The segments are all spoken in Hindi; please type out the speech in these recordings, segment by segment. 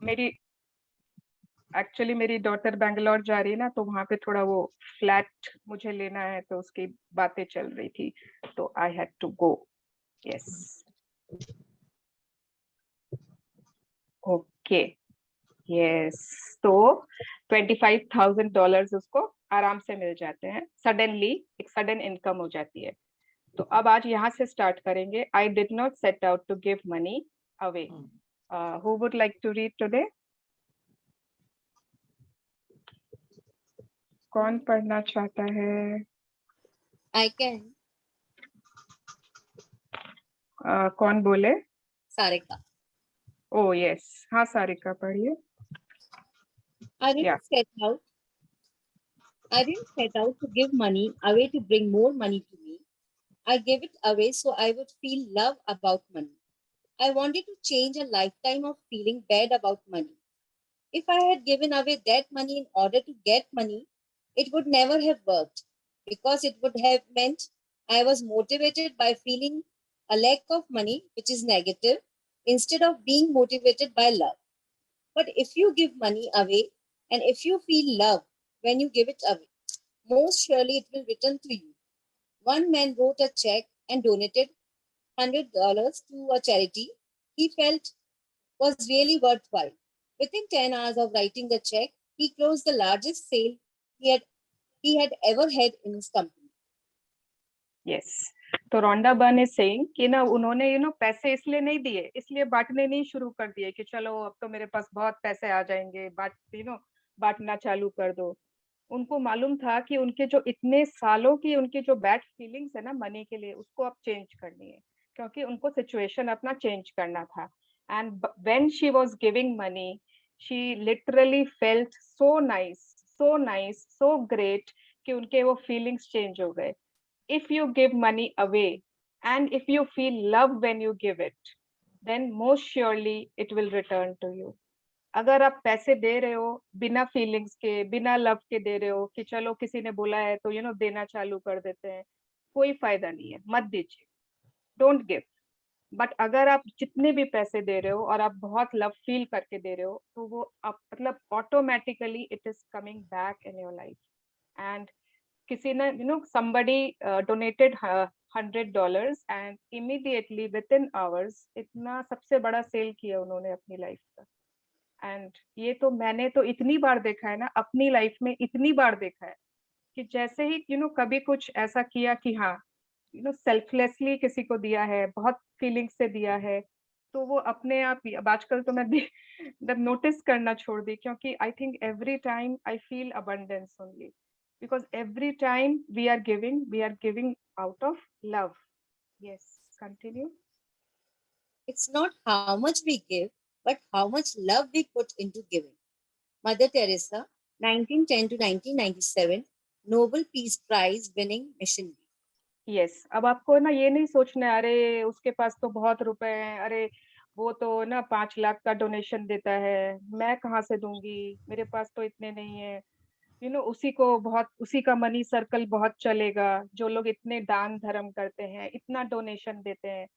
मेरी एक्चुअली मेरी डॉटर बैंगलोर जा रही है ना, तो वहां पे थोड़ा वो फ्लैट मुझे लेना है, तो उसकी बातें चल रही थी, तो I had to go. Yes. Okay. Yes. तो $25,000 उसको आराम से मिल जाते हैं. सडनली एक सडन इनकम हो जाती है. तो अब आज यहाँ से स्टार्ट करेंगे. I did not set out to give money away. Who would like to read today? कौन पढ़ना चाहता है? I can. कौन बोले? Sarika. Oh yes. हाँ सारिका पढ़िए. I didn't set out. I didn't set out to give money away to bring more money to me. I gave it away so I would feel love about money. I wanted to change a lifetime of feeling bad about money. If I had given away that money in order to get money, it would never have worked because it would have meant I was motivated by feeling a lack of money, which is negative, instead of being motivated by love. But if you give money away and if you feel love when you give it away, most surely it will return to you. One man wrote a check and donated $100 to a charity he felt was really worthwhile. Within 10 hours of writing the check, he closed the largest sale he had ever had in his company. Yes. तो रोंडा बर्न इज सेइंग कि ना उन्होंने पैसे इसलिए नहीं दिए, इसलिए बांटने नहीं शुरू कर दिए कि चलो अब तो मेरे पास बहुत पैसे आ जाएंगे, बांटना चालू कर दो. उनको मालूम था कि उनके जो इतने सालों की उनकी जो बैड फीलिंग्स है ना मनी के लिए, उसको अब चेंज करनी है, क्योंकि उनको सिचुएशन अपना चेंज करना था. And when she was giving money, she literally felt so nice, so great, कि उनके वो फीलिंग्स चेंज हो गए. If you give money away and if you feel love when you give it, then most surely it will return to you. अगर आप पैसे दे रहे हो बिना फीलिंग्स के, बिना लव के दे रहे हो कि चलो किसी ने बोला है तो देना चालू कर देते हैं, कोई फायदा नहीं है, मत दीजिए. Don't give. बट अगर आप जितने भी पैसे दे रहे हो और आप बहुत लव फील करके दे रहे हो, तो वो आप मतलब automatically it is coming back in your life. And किसी ने somebody donated $100 and immediately within hours इतना सबसे बड़ा सेल किया उन्होंने अपनी लाइफ का. एंड ये तो मैंने तो इतनी बार देखा है ना, अपनी लाइफ में इतनी बार देखा है कि जैसे ही कभी कुछ ऐसा किया कि हाँ सेल्फलेसली किसी को दिया है, बहुत फीलिंग से दिया है, तो वो अपने आप ही. अब आजकल तो मैं नोटिस करना छोड़ दी, क्योंकि I think every time I feel abundance only, because every time we are giving out of love. Yes, continue. It's not how much we give, but how much love we put into giving. Mother Teresa, 1910 to 1997, Nobel Peace Prize winning missionary. Yes, अब आपको ना ये नहीं सोचना है अरे उसके पास तो बहुत रुपए हैं, अरे वो तो ना 5 लाख का डोनेशन देता है, मैं कहाँ से दूंगी, मेरे पास तो इतने नहीं है. उसी का मनी सर्कल बहुत चलेगा, जो लोग इतने दान धर्म करते हैं, इतना डोनेशन देते हैं.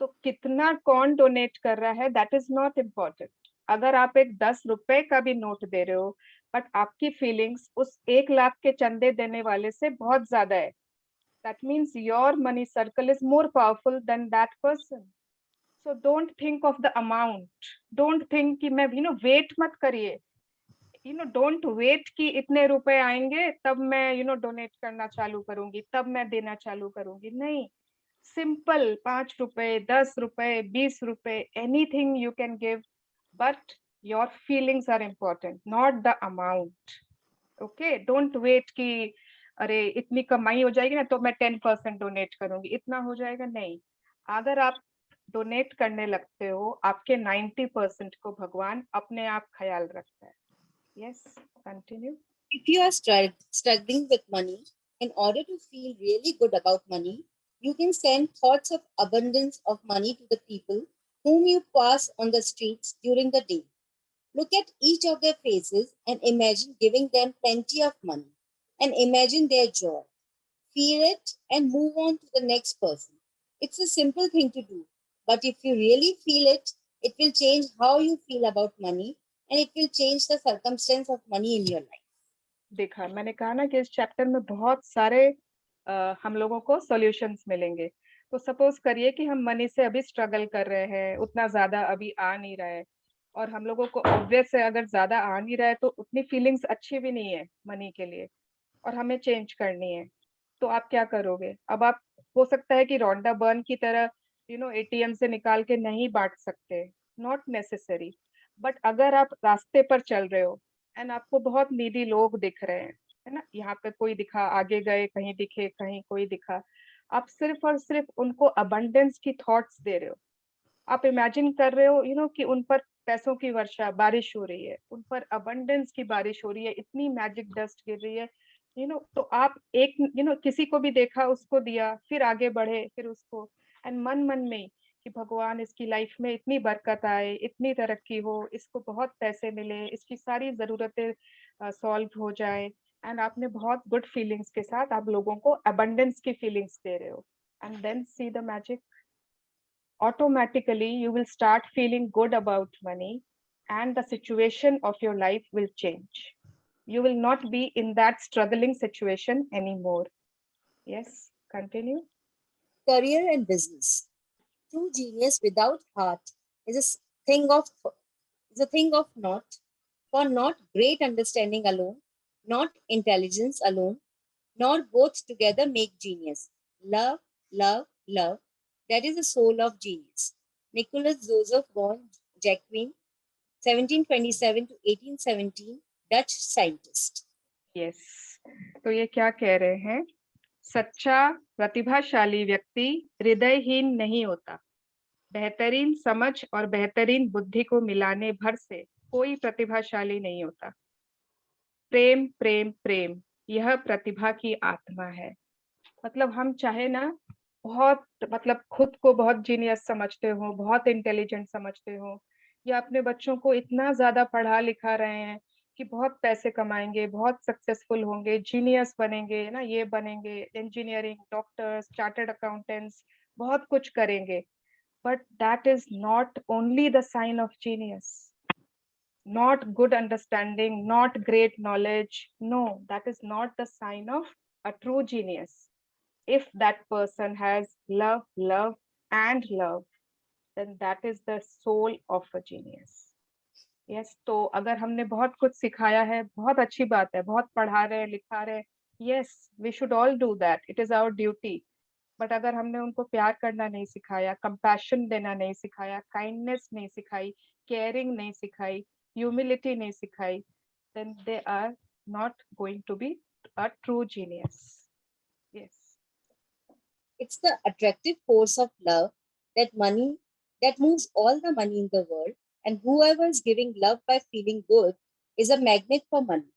तो कितना कौन डोनेट कर रहा है, दैट इज नॉट इम्पोर्टेंट. अगर आप एक 10 रुपए का भी नोट दे रहे हो, बट आपकी फीलिंग्स उस 1 लाख के चंदे देने वाले से बहुत ज्यादा है, that means your money circle is more powerful than that person. So don't think of the amount. Don't think कि मैं वेट मत करिए. डोंट वेट कि इतने रुपए आएंगे तब मैं डोनेट करना चालू करूंगी, तब मैं देना चालू करूंगी. नहीं. सिंपल 5 रुपए, 10 रुपए, 20 रुपए, anything you can give, but your feelings are important, not the amount. Okay. Don't wait कि अरे इतनी कमाई हो जाएगी ना तो मैं 10% डोनेट करूंगी, इतना हो जाएगा. नहीं. अगर आप डोनेट करने लगते हो, आपके 90% को भगवान अपने आप ख्याल रखता है. Yes, continue. If you are struggling with money, in order to feel really good about money, you can send thoughts of abundance of money to the people whom you pass on the streets during the day. Look at each of their faces and imagine giving them plenty of money and imagine their joy. Feel it and move on to the next person. It's a simple thing to do, but if you really feel it, it will change how you feel about money and it will change the circumstance of money in your life. देखा, मैंने कहा ना कि इस चैप्टर में बहुत सारे हम लोगों को सॉल्यूशंस मिलेंगे। तो सपोज करिए कि हम मनी से अभी स्ट्रगल कर रहे हैं, उतना ज्यादा अभी आ नहीं रहा है, और हम लोगों को ऑब्वियस है अगर ज्यादा आ नहीं रहा है तो उतनी फीलिंग्स अच्छी भी नहीं है मनी के लिए, और हमें चेंज करनी है। तो आप क्या करोगे? अब आप, हो सकता है कि रोंडा बर्न की तरह एटीएम से निकाल के नहीं बांट सकते, नॉट नेसेसरी, बट अगर आप रास्ते पर चल रहे हो एंड आपको बहुत नीडी लोग दिख रहे हैं, है ना, यहाँ पे कोई दिखा, आगे गए, कहीं दिखे, कहीं कोई दिखा, आप सिर्फ और सिर्फ उनको अबंडेंस की थॉट्स दे रहे हो। आप इमेजिन कर रहे हो कि उन पर पैसों की वर्षा, बारिश हो रही है, उन पर अबंडेंस की बारिश हो रही है, इतनी मैजिक डस्ट गिर रही है, तो आप एक किसी को भी देखा, उसको दिया, फिर आगे बढ़े, फिर उसको, एंड मन मन में ही कि भगवान इसकी लाइफ में इतनी बरकत आए, इतनी तरक्की हो, इसको बहुत पैसे मिले, इसकी सारी जरूरतें सॉल्व हो जाए, एंड आपने बहुत गुड फीलिंग्स के साथ आप लोगों को अबंडेंस की फीलिंग्स दे रहे हो, and then see the magic, automatically you will start feeling good about money, and the situation of your life will change. You will not be in that struggling situation anymore. Yes, continue. Career and business. True genius without heart is thing of is a thing of not, for not great understanding alone, not intelligence alone, nor both together make genius. Love, love, love. That is the soul of genius. Nicholas Joseph von Jacquin, 1727 to 1817, Dutch scientist. Yes. तो ये क्या कह रहे हैं? सच्चा प्रतिभाशाली व्यक्ति हृदयहीन नहीं होता। बेहतरीन समझ और बेहतरीन बुद्धि को मिलाने भर से कोई प्रतिभाशाली नहीं होता। प्रेम प्रेम प्रेम, यह प्रतिभा की आत्मा है। मतलब हम चाहे ना बहुत, मतलब खुद को बहुत जीनियस समझते हो, बहुत इंटेलिजेंट समझते हो, या अपने बच्चों को इतना ज्यादा पढ़ा लिखा रहे हैं कि बहुत पैसे कमाएंगे, बहुत सक्सेसफुल होंगे, जीनियस बनेंगे ना, ये बनेंगे, इंजीनियरिंग, डॉक्टर्स, चार्टर्ड अकाउंटेंट्स, बहुत कुछ करेंगे, but that is not only the sign of genius, not good understanding, not great knowledge. No, that is not the sign of a true genius. If that person has love, love, and love, then that is the soul of a genius. Yes, तो अगर हमने बहुत कुछ सिखाया है, बहुत अच्छी बात है, बहुत पढ़ा रहे हैं, लिखा रहे हैं, yes, we should all do that. It is our duty. But अगर हमने उनको प्यार करना नहीं सिखाया, कंपैशन देना नहीं सिखाया, काइंडनेस नहीं सिखाई, केयरिंग नहीं सिखाई, ह्यूमिलिटी नहीं सिखाई, then they are not going to be a true genius. Yes. It's the attractive force of love that money that moves all the money in the world, and whoever is giving love by feeling good is a magnet for money.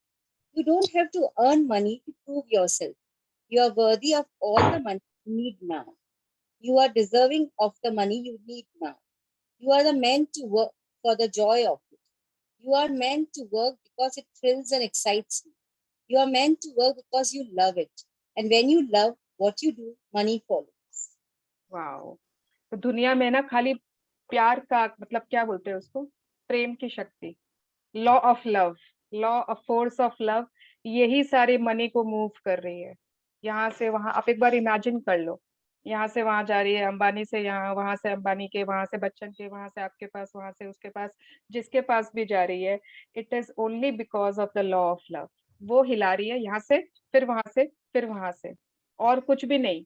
You don't have to earn money to prove yourself. You are worthy of all the money you need now. You are deserving of the money you need now. You are the man to work for the joy of it. You are meant to work because it thrills and excites you. You are meant to work because you love it. And when you love what you do, money follows. Wow, तो दुनिया में ना खाली प्यार का, मतलब क्या बोलते हैं उसको, प्रेम की शक्ति, law of love, law of force of love, यही सारे मनी को मूव कर रही है। यहाँ से वहां, आप एक बार इमेजिन कर लो, यहाँ से वहां जा रही है, अंबानी से यहाँ, वहां से अंबानी के, वहां से बच्चन के, वहां से आपके पास, वहां से उसके पास, जिसके पास भी जा रही है, it is only because of the law of love. वो हिला रही है यहाँ से, फिर वहां से, फिर वहां से, और कुछ भी नहीं।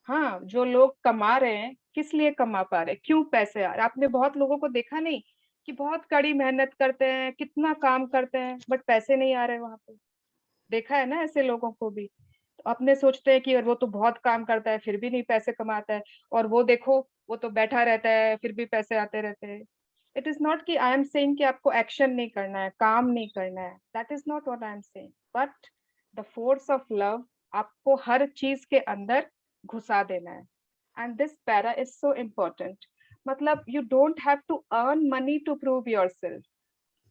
हाँ, जो लोग कमा रहे हैं, किस लिए कमा पा रहे हैं, क्यों पैसे आ रहे हैं? आपने बहुत लोगों को देखा नहीं कि बहुत कड़ी मेहनत करते हैं, कितना काम करते हैं, बट पैसे नहीं आ रहे वहां पे? देखा है ना ऐसे लोगों को भी? तो अपने सोचते हैं कि वो तो बहुत काम करता है फिर भी नहीं पैसे कमाता है, और वो देखो, वो तो बैठा रहता है फिर भी पैसे आते रहते हैं। इट इज नॉट कि आई एम सेइंग कि आपको एक्शन नहीं करना है, काम नहीं करना है, that is not what I am saying, but the force of love आपको हर चीज के अंदर घुसा देना है, and this para is so important. मतलब you don't have to earn money to prove yourself.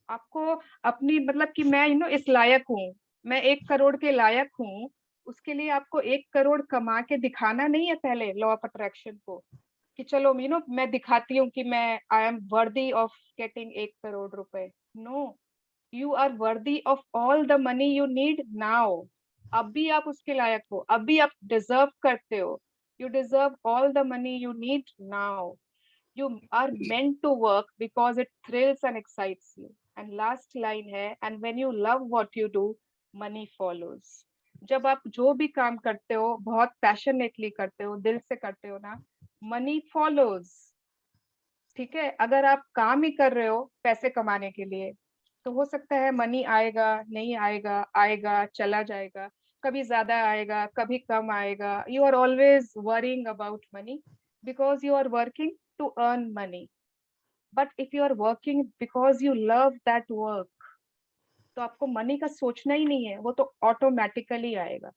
आपको अपनी, मतलब कि मैं इस लायक हूँ, मैं 1 करोड़ के लायक हूँ, उसके लिए आपको 1 करोड़ कमा के दिखाना नहीं है पहले लॉ ऑफ अट्रैक्शन को, कि चलो मैं दिखाती हूँ कि मैं I am worthy of getting 1 crore रुपए। No, you are worthy of all the money you need now. अभी आप उसके लायक हो, अभी आप डिजर्व करते हो। You deserve all the money you need now. You are meant to work because it thrills and excites you. And last line है, and when you love what you do, money follows. जब आप जो भी काम करते हो बहुत पैशनेटली करते हो, दिल से करते हो ना, मनी फॉलोज। ठीक है, अगर आप काम ही कर रहे हो पैसे कमाने के लिए, तो हो सकता है मनी आएगा नहीं आएगा, आएगा चला जाएगा, कभी ज्यादा आएगा कभी कम आएगा। You are always worrying about money because you are working to earn money. But if you are working because you love that work, तो आपको मनी का सोचना ही नहीं है, वो तो ऑटोमेटिकली आएगा।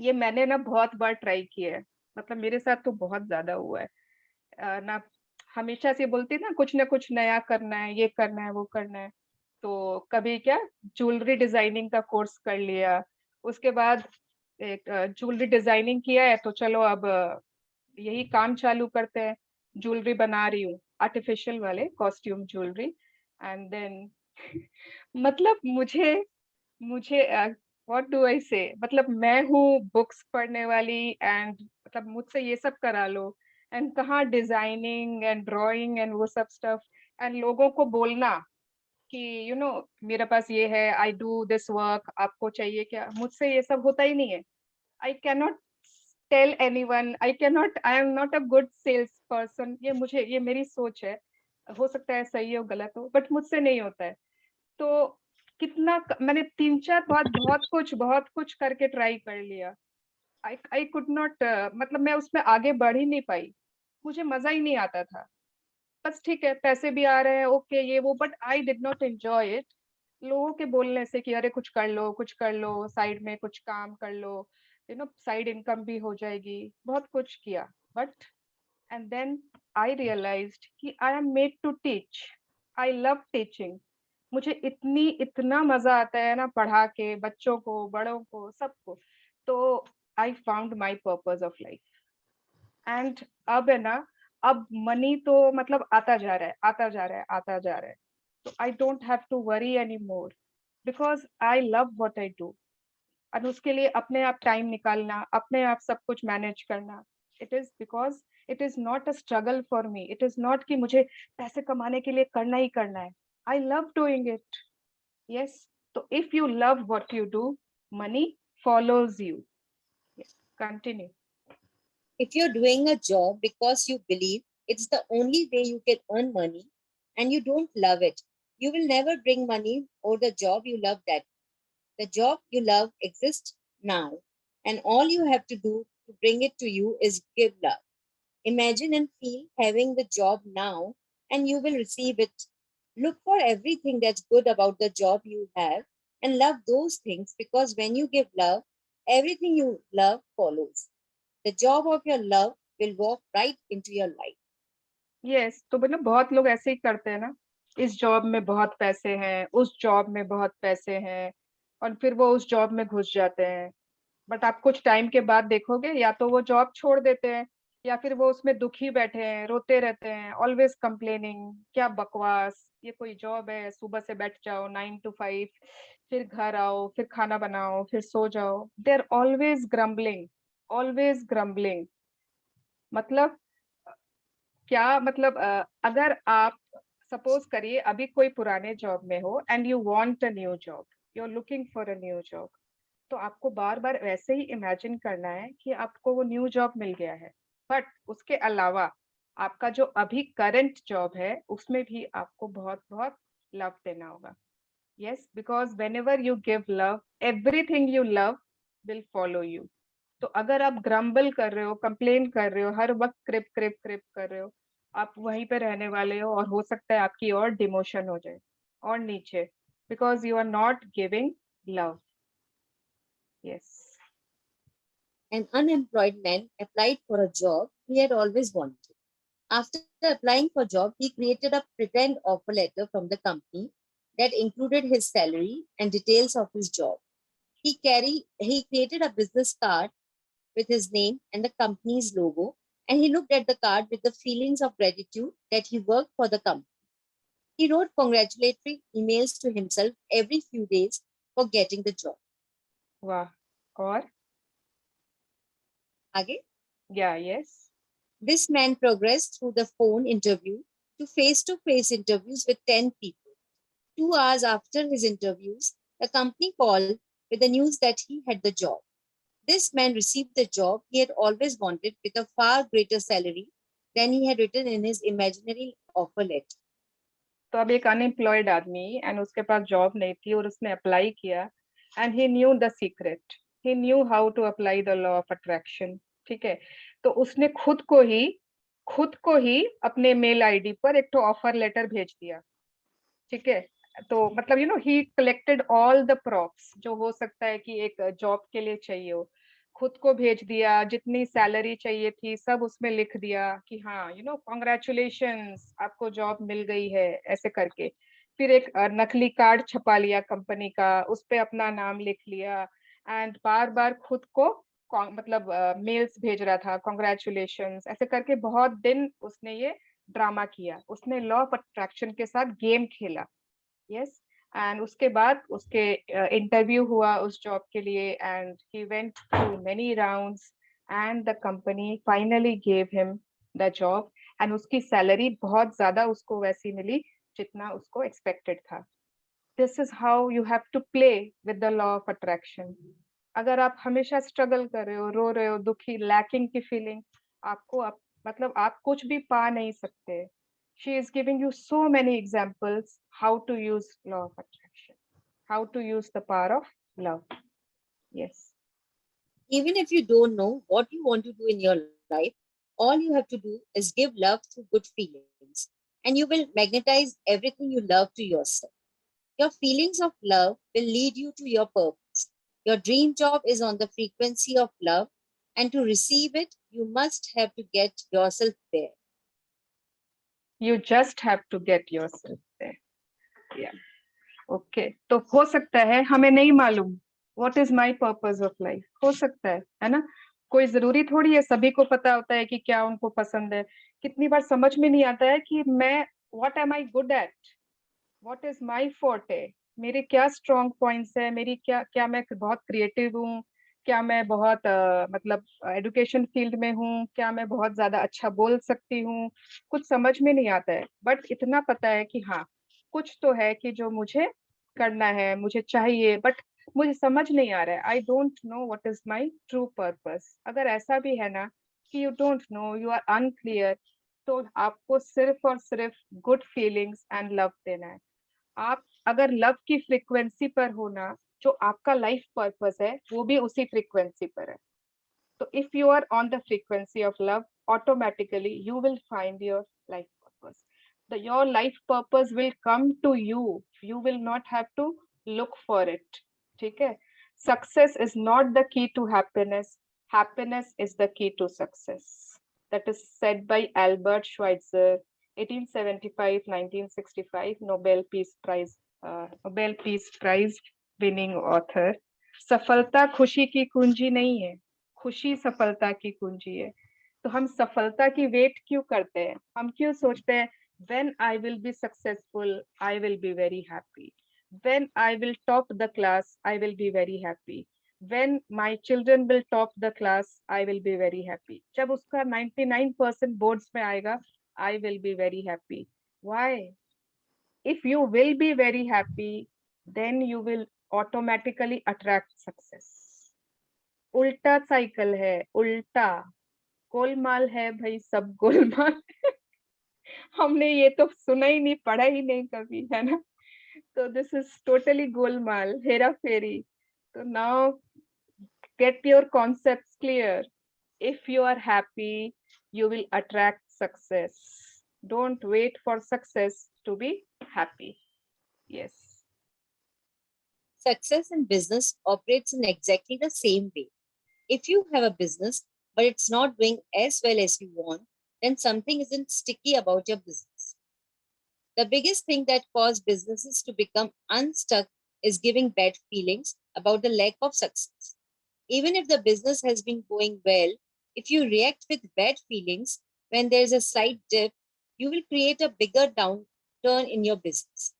ये मैंने ना बहुत बार ट्राई किया है, मतलब मेरे साथ तो बहुत ज्यादा हुआ है। ना हमेशा से बोलती ना कुछ नया करना है, ये करना है वो करना है। तो कभी क्या, ज्वेलरी डिजाइनिंग का कोर्स कर लिया, उसके बाद एक ज्वेलरी डिजाइनिंग किया है तो चलो अब यही काम चालू करते हैं। ज्वेलरी बना रही हूँ, आर्टिफिशियल वाले कॉस्ट्यूम ज्वेलरी। एंड देन मतलब मुझे मुझे व्हाट डू आई से, मतलब मैं हूँ बुक्स पढ़ने वाली, एंड मतलब मुझसे ये सब करा लो, एंड कहाँ डिजाइनिंग एंड ड्राइंग एंड वो सब स्टफ, एंड लोगों को बोलना कि मेरे पास ये है, आई डू दिस वर्क, आपको चाहिए क्या? मुझसे ये सब होता ही नहीं है। I can not tell anyone, I am not a good sales person. ये मेरी सोच है, हो सकता है सही हो गलत हो, बट मुझसे नहीं होता है। तो मैंने 3-4 बार बहुत कुछ करके ट्राई कर लिया। आई कुड नॉट, मतलब मैं उसमें आगे बढ़ ही नहीं पाई, मुझे मजा ही नहीं आता था। बस ठीक है, पैसे भी आ रहे हैं, ओके ये वो, but I did not enjoy it. लोगों के बोलने से कि अरे कुछ कर लो साइड में, कुछ काम कर लो, साइड इनकम भी हो जाएगी, बहुत कुछ किया। But and then I realised कि I am made to teach. I love teaching. मुझे इतना मजा आता है ना पढ़ा के, बच्चों को, बड़ों को, सबको। तो I found my purpose of life. And अब है ना, अब मनी तो मतलब आता जा रहा है, आता जा रहा है, आता जा रहा है। तो I don't have to worry any more because I love what I do. और उसके लिए अपने आप टाइम निकालना, अपने आप सब कुछ मैनेज करना, it is because it is not a struggle for me. It is not कि मुझे पैसे कमाने के लिए करना ही करना है। I love doing it. Yes. तो if you love what you do, money follows you. Yes. Continue. If you're doing a job because you believe it's the only way you can earn money and you don't love it, you will never bring money or the job you love that. The job you love exists now, and all you have to do to bring it to you is give love. Imagine and feel having the job now, and you will receive it. Look for everything that's good about the job you have and love those things because when you give love, everything you love follows. The job of your love will walk right into your life. Yes, तो मतलब बहुत लोग ऐसे ही करते हैं ना, इस जॉब में बहुत पैसे हैं, उस जॉब में बहुत पैसे हैं, और फिर वो उस जॉब में घुस जाते हैं। बट आप कुछ टाइम के बाद देखोगे, या तो वो जॉब छोड़ देते हैं, या फिर वो उसमें दुखी बैठे हैं, रोते रहते हैं, ऑलवेज कंप्लेनिंग, क्या बकवास, ये कोई जॉब है? सुबह से बैठ जाओ 9 to 5, फिर घर आओ, फिर खाना बनाओ, फिर सो जाओ। They are always grumbling, always grumbling. मतलब क्या मतलब, अगर आप सपोज करिए अभी कोई पुराने जॉब में हो and you want a new job, you are looking for a new job, तो आपको बार बार वैसे ही इमेजिन करना है कि आपको वो न्यू जॉब मिल गया है। बट उसके अलावा आपका जो अभी करंट जॉब है उसमें भी आपको बहुत बहुत लव देना होगा। Yes, because when ever you give love, everything you love will follow you. तो अगर आप ग्रम्बल कर रहे हो, कंप्लेन कर रहे हो, हर वक्त क्रिप क्रिप क्रिप कर रहे हो, आप वहीं पे रहने वाले हो, और हो सकता है आपकी और डिमोशन हो जाए और नीचे, because you are not giving love. Yes. An unemployed man applied for a job he had always wanted. After applying for a job, he created a pretend offer letter from the company that included his salary and details of his job. He created a business card with his name and the company's logo and he looked at the card with the feelings of gratitude that he worked for the company. He wrote congratulatory emails to himself every few days for getting the job. Wow. Or? Again? Yeah, yes. This man progressed through the phone interview to face-to-face interviews with 10 people. 2 hours after his interviews, the company called with the news that he had the job. This man received the job he had always wanted with a far greater salary than he had written in his imaginary offer letter. तो अब एक अनएम्प्लॉयड आदमी एंड उसके पास जॉब नहीं थी और उसने अप्लाई किया and he knew the secret, he knew how to apply the law of attraction. ठीक है, तो उसने खुद को ही अपने मेल आईडी पर एक तो ऑफर लेटर भेज दिया। ठीक है, तो मतलब ही कलेक्टेड ऑल द प्रॉप्स जो हो सकता है कि एक जॉब के लिए चाहिए हो, खुद को भेज दिया, जितनी सैलरी चाहिए थी सब उसमें लिख दिया कि हाँ कॉन्ग्रेचुलेशंस आपको जॉब मिल गई है, ऐसे करके। फिर एक नकली कार्ड छपा लिया कंपनी का, उस पे अपना नाम लिख लिया एंड बार बार खुद को मतलब मेल्स भेज रहा था, कॉन्ग्रेचुलेशंस ऐसे करके बहुत दिन उसने ये ड्रामा किया, उसने लॉ ऑफ अट्रैक्शन के साथ गेम खेला। यस, एंड उसके बाद उसके इंटरव्यू हुआ उस जॉब के लिए and he went through many rounds and the company finally gave him the job and उसकी सैलरी बहुत ज्यादा उसको वैसी मिली जितना उसको एक्सपेक्टेड था। This is how you have to play with the law of attraction. अगर आप हमेशा स्ट्रगल कर रहे हो, रो रहे हो, दुखी, लैकिंग की फीलिंग, आपको मतलब आप कुछ भी पा नहीं सकते। She is giving you so many examples how to use law of attraction, how to use the power of love. Yes. Even if you don't know what you want to do in your life, all you have to do is give love through good feelings, and you will magnetize everything you love to yourself. Your feelings of love will lead you to your purpose. Your dream job is on the frequency of love, and to receive it, you must have to get yourself there. You just have to get yourself there. Yeah. Okay. तो हो सकता है हमें नहीं मालूम what is my purpose of life, हो सकता है ना? कोई जरूरी थोड़ी है सभी को पता होता है कि क्या उनको पसंद है। कितनी बार समझ में नहीं आता है कि मैं what am I good at, what is my forte, मेरे क्या स्ट्रॉन्ग पॉइंट्स है, मेरी क्या मैं बहुत क्रिएटिव हूँ, क्या मैं बहुत मतलब एजुकेशन फील्ड में हूँ, क्या मैं बहुत ज्यादा अच्छा बोल सकती हूँ। कुछ समझ में नहीं आता है, बट इतना पता है कि हाँ कुछ तो है कि जो मुझे करना है, मुझे चाहिए, बट मुझे समझ नहीं आ रहा है। I don't know what is my true purpose. अगर ऐसा भी है ना कि you don't know, you are unclear, तो आपको सिर्फ और सिर्फ गुड फीलिंग्स एंड लव देना है। आप अगर लव की फ्रीक्वेंसी पर हो ना, जो आपका लाइफ पर्पस है वो भी उसी फ्रीक्वेंसी पर है। तो if you are on the frequency of love, automatically you will find your life purpose. Your life purpose will come to you. You will not have to look for it. ठीक है? Success is not the key to happiness. Happiness is the key to success. That is said by Albert Schweitzer, 1875-1965 Nobel Peace Prize winning author. सफलता खुशी की कुंजी नहीं है, खुशी सफलता की कुंजी है। तो हम सफलता की वेट क्यों करते हैं? हम क्यों सोचते हैं when I will be successful, I will be very happy. When I will top the class, I will be very happy. When my children will top the class, I will be very happy. जब उसका 99% बोर्ड्स में आएगा, I will be very happy. Why? If you will be very happy, then you will automatically attract success. उल्टा साइकिल है, उल्टा गोलमाल है भाई, सब गोलमाल। हमने ये तो सुना ही नहीं, पढ़ा ही नहीं कभी, है ना? तो दिस इज टोटली गोलमाल, हेरा फेरी। तो now get your concepts clear. If you are happy, you will attract success. Don't wait for success to be happy. Yes. Success in business operates in exactly the same way. If you have a business, but it's not doing as well as you want, then something isn't sticky about your business. The biggest thing that causes businesses to become unstuck is giving bad feelings about the lack of success. Even if the business has been going well, If you react with bad feelings when there's a slight dip, you will create a bigger downturn in your business.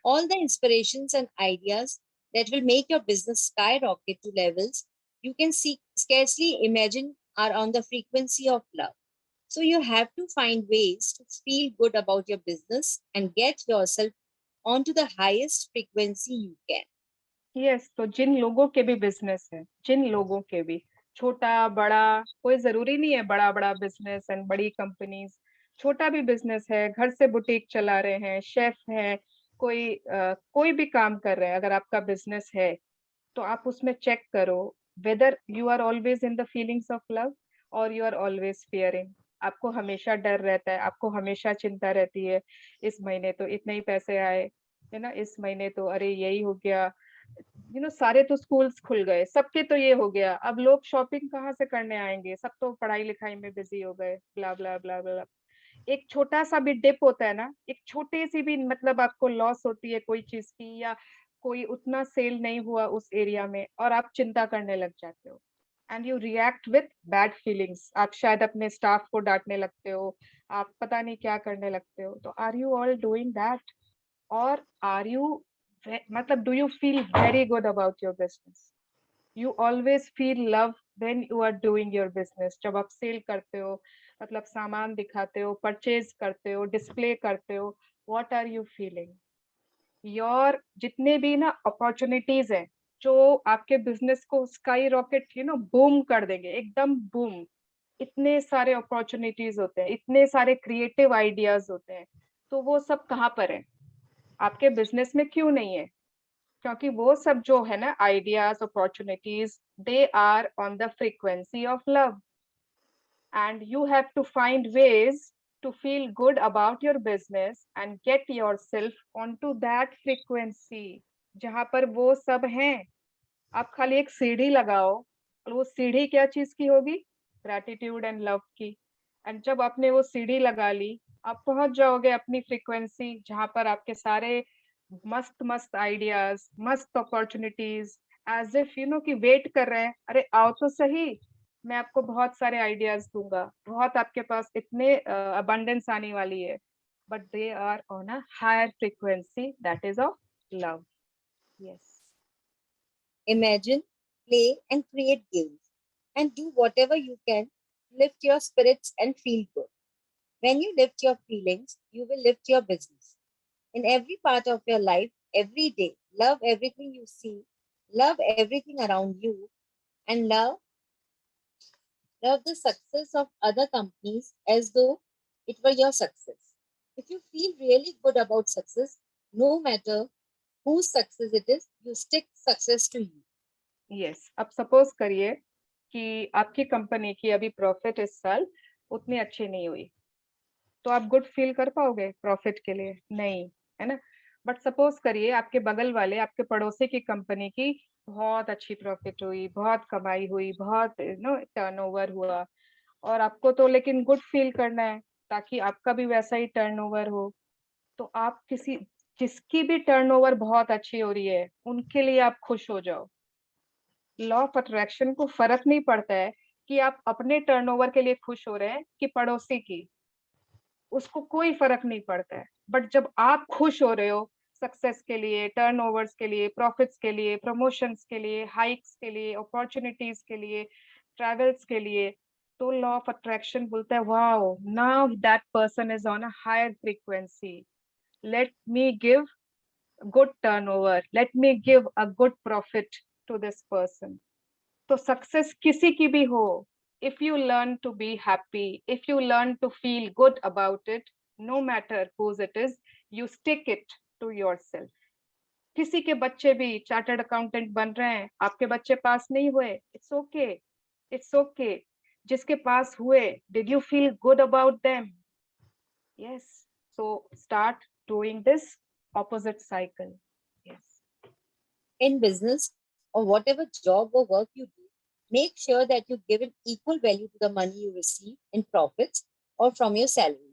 All the inspirations and ideas that will make your business skyrocket to levels you can scarcely imagine are on the frequency of love. So you have to find ways to feel good about your business and get yourself onto the highest frequency you can. Yes, तो जिन लोगों के भी बिजनेस है, जिन लोगों के भी छोटा बड़ा, कोई जरूरी नहीं है बड़ा बड़ा बिजनेस एंड बड़ी कंपनीज, छोटा भी बिजनेस है, घर से बुटीक चला रहे हैं, शेफ है, कोई भी काम कर रहे हैं, अगर आपका बिजनेस है तो आप उसमें चेक करो whether you are always in the feelings of love और यू आर ऑलवेज फियरिंग। आपको हमेशा डर रहता है, आपको हमेशा चिंता रहती है, इस महीने तो इतने ही पैसे आए, है ना, इस महीने तो अरे यही हो गया, सारे तो स्कूल्स खुल गए, सबके तो ये हो गया, अब लोग शॉपिंग कहाँ से करने आएंगे, सब तो पढ़ाई लिखाई में बिजी हो गए, ब्ला ब्ला ब्ला ब्ला। एक छोटा सा भी डिप होता है ना, एक छोटी सी भी मतलब आपको लॉस होती है कोई चीज की, या कोई उतना सेल नहीं हुआ उस एरिया में और आप चिंता करने लग जाते हो and you react with bad feelings, आप शायद अपने स्टाफ को डांटने लगते हो, आप पता नहीं क्या करने लगते हो, तो are you all doing that? और आर यू, मतलब do you feel very good about your business? You always feel love when you are doing your business, जब आप सेल करते हो, मतलब सामान दिखाते हो, परचेज करते हो, डिस्प्ले करते हो, what are you feeling? Your जितने भी ना अपॉर्चुनिटीज है जो आपके बिजनेस को स्काई रॉकेट बूम कर देंगे, एकदम बूम, इतने सारे अपॉर्चुनिटीज होते हैं, इतने सारे क्रिएटिव आइडियाज होते हैं, तो वो सब कहाँ पर है? आपके बिजनेस में क्यों नहीं है? क्योंकि वो सब जो है ना ideas opportunities, they are on the frequency of love and you have to find ways to feel good about your business and get yourself onto that frequency जहां पर वो सब हैं। आप खाली एक सीढ़ी लगाओ और वो सीढ़ी क्या चीज की होगी? ग्रेटिट्यूड एंड लव की। एंड जब आपने वो सीढ़ी लगा ली, आप पहुंच जाओगे अपनी फ्रीक्वेंसी जहां पर आपके सारे मस्त मस्त आइडियाज, मस्त अपॉर्चुनिटीज एज इफ कि वेट कर रहे हैं, अरे आओ तो सही, मैं आपको बहुत सारे आइडियाज दूंगा, बहुत आपके पास इतने अबंडेंस आने वाली है, but they are on a higher frequency that is of love. Yes. Imagine, play, and create games, and do whatever you can to lift your spirits and feel good. When you lift your feelings, you will lift your business. In every part of your life, every day, love everything you see, love everything around you, and love the success of other companies as though it were your success. If you feel really good about success, no matter whose success it is, you stick success to you. Yes, अब सपोज करिए कि आपकी कंपनी की अभी प्रॉफिट इस साल उतनी अच्छी नहीं हुई, तो आप गुड फील कर पाओगे प्रॉफिट के लिए? नहीं, है ना। बट सपोज करिए आपके बगल वाले, आपके पड़ोसी की कंपनी की बहुत अच्छी प्रॉफिट हुई, बहुत कमाई हुई, बहुत टर्नओवर हुआ, और आपको तो लेकिन गुड फील करना है ताकि आपका भी वैसा ही टर्नओवर हो, तो आप जिसकी भी टर्नओवर बहुत अच्छी हो रही है उनके लिए आप खुश हो जाओ। लॉ ऑफ अट्रैक्शन को फर्क नहीं पड़ता है कि आप अपने टर्नओवर के लिए खुश हो रहे हैं कि पड़ोसी की, उसको कोई फर्क नहीं पड़ता है। बट जब आप खुश हो रहे हो सक्सेस के लिए, टर्नओवर्स के लिए, प्रॉफिट्स के लिए, प्रमोशंस के लिए, हाइक्स के लिए, अपॉर्चुनिटीज के लिए, ट्रैवल्स के लिए, तो लॉ ऑफ अट्रैक्शन बोलता है wow, now that person is on a higher frequency, let me give good turnover, let me give a good profit to this person. तो सक्सेस किसी की भी हो, if you learn to be happy, if you learn to feel good about it, no matter whose it is, you stick it to yourself. किसी के बच्चे भी चार्टर्ड अकाउंटेंट बन रहे हैं, आपके बच्चे पास नहीं हुए, इट्स ओके, इट्स ओके। जिसके पास हुए, did you feel good about them? Yes. So start doing this opposite cycle. Yes. In business or whatever job or work you do, make sure that you give an equal value to the money you receive in profits or from your salary.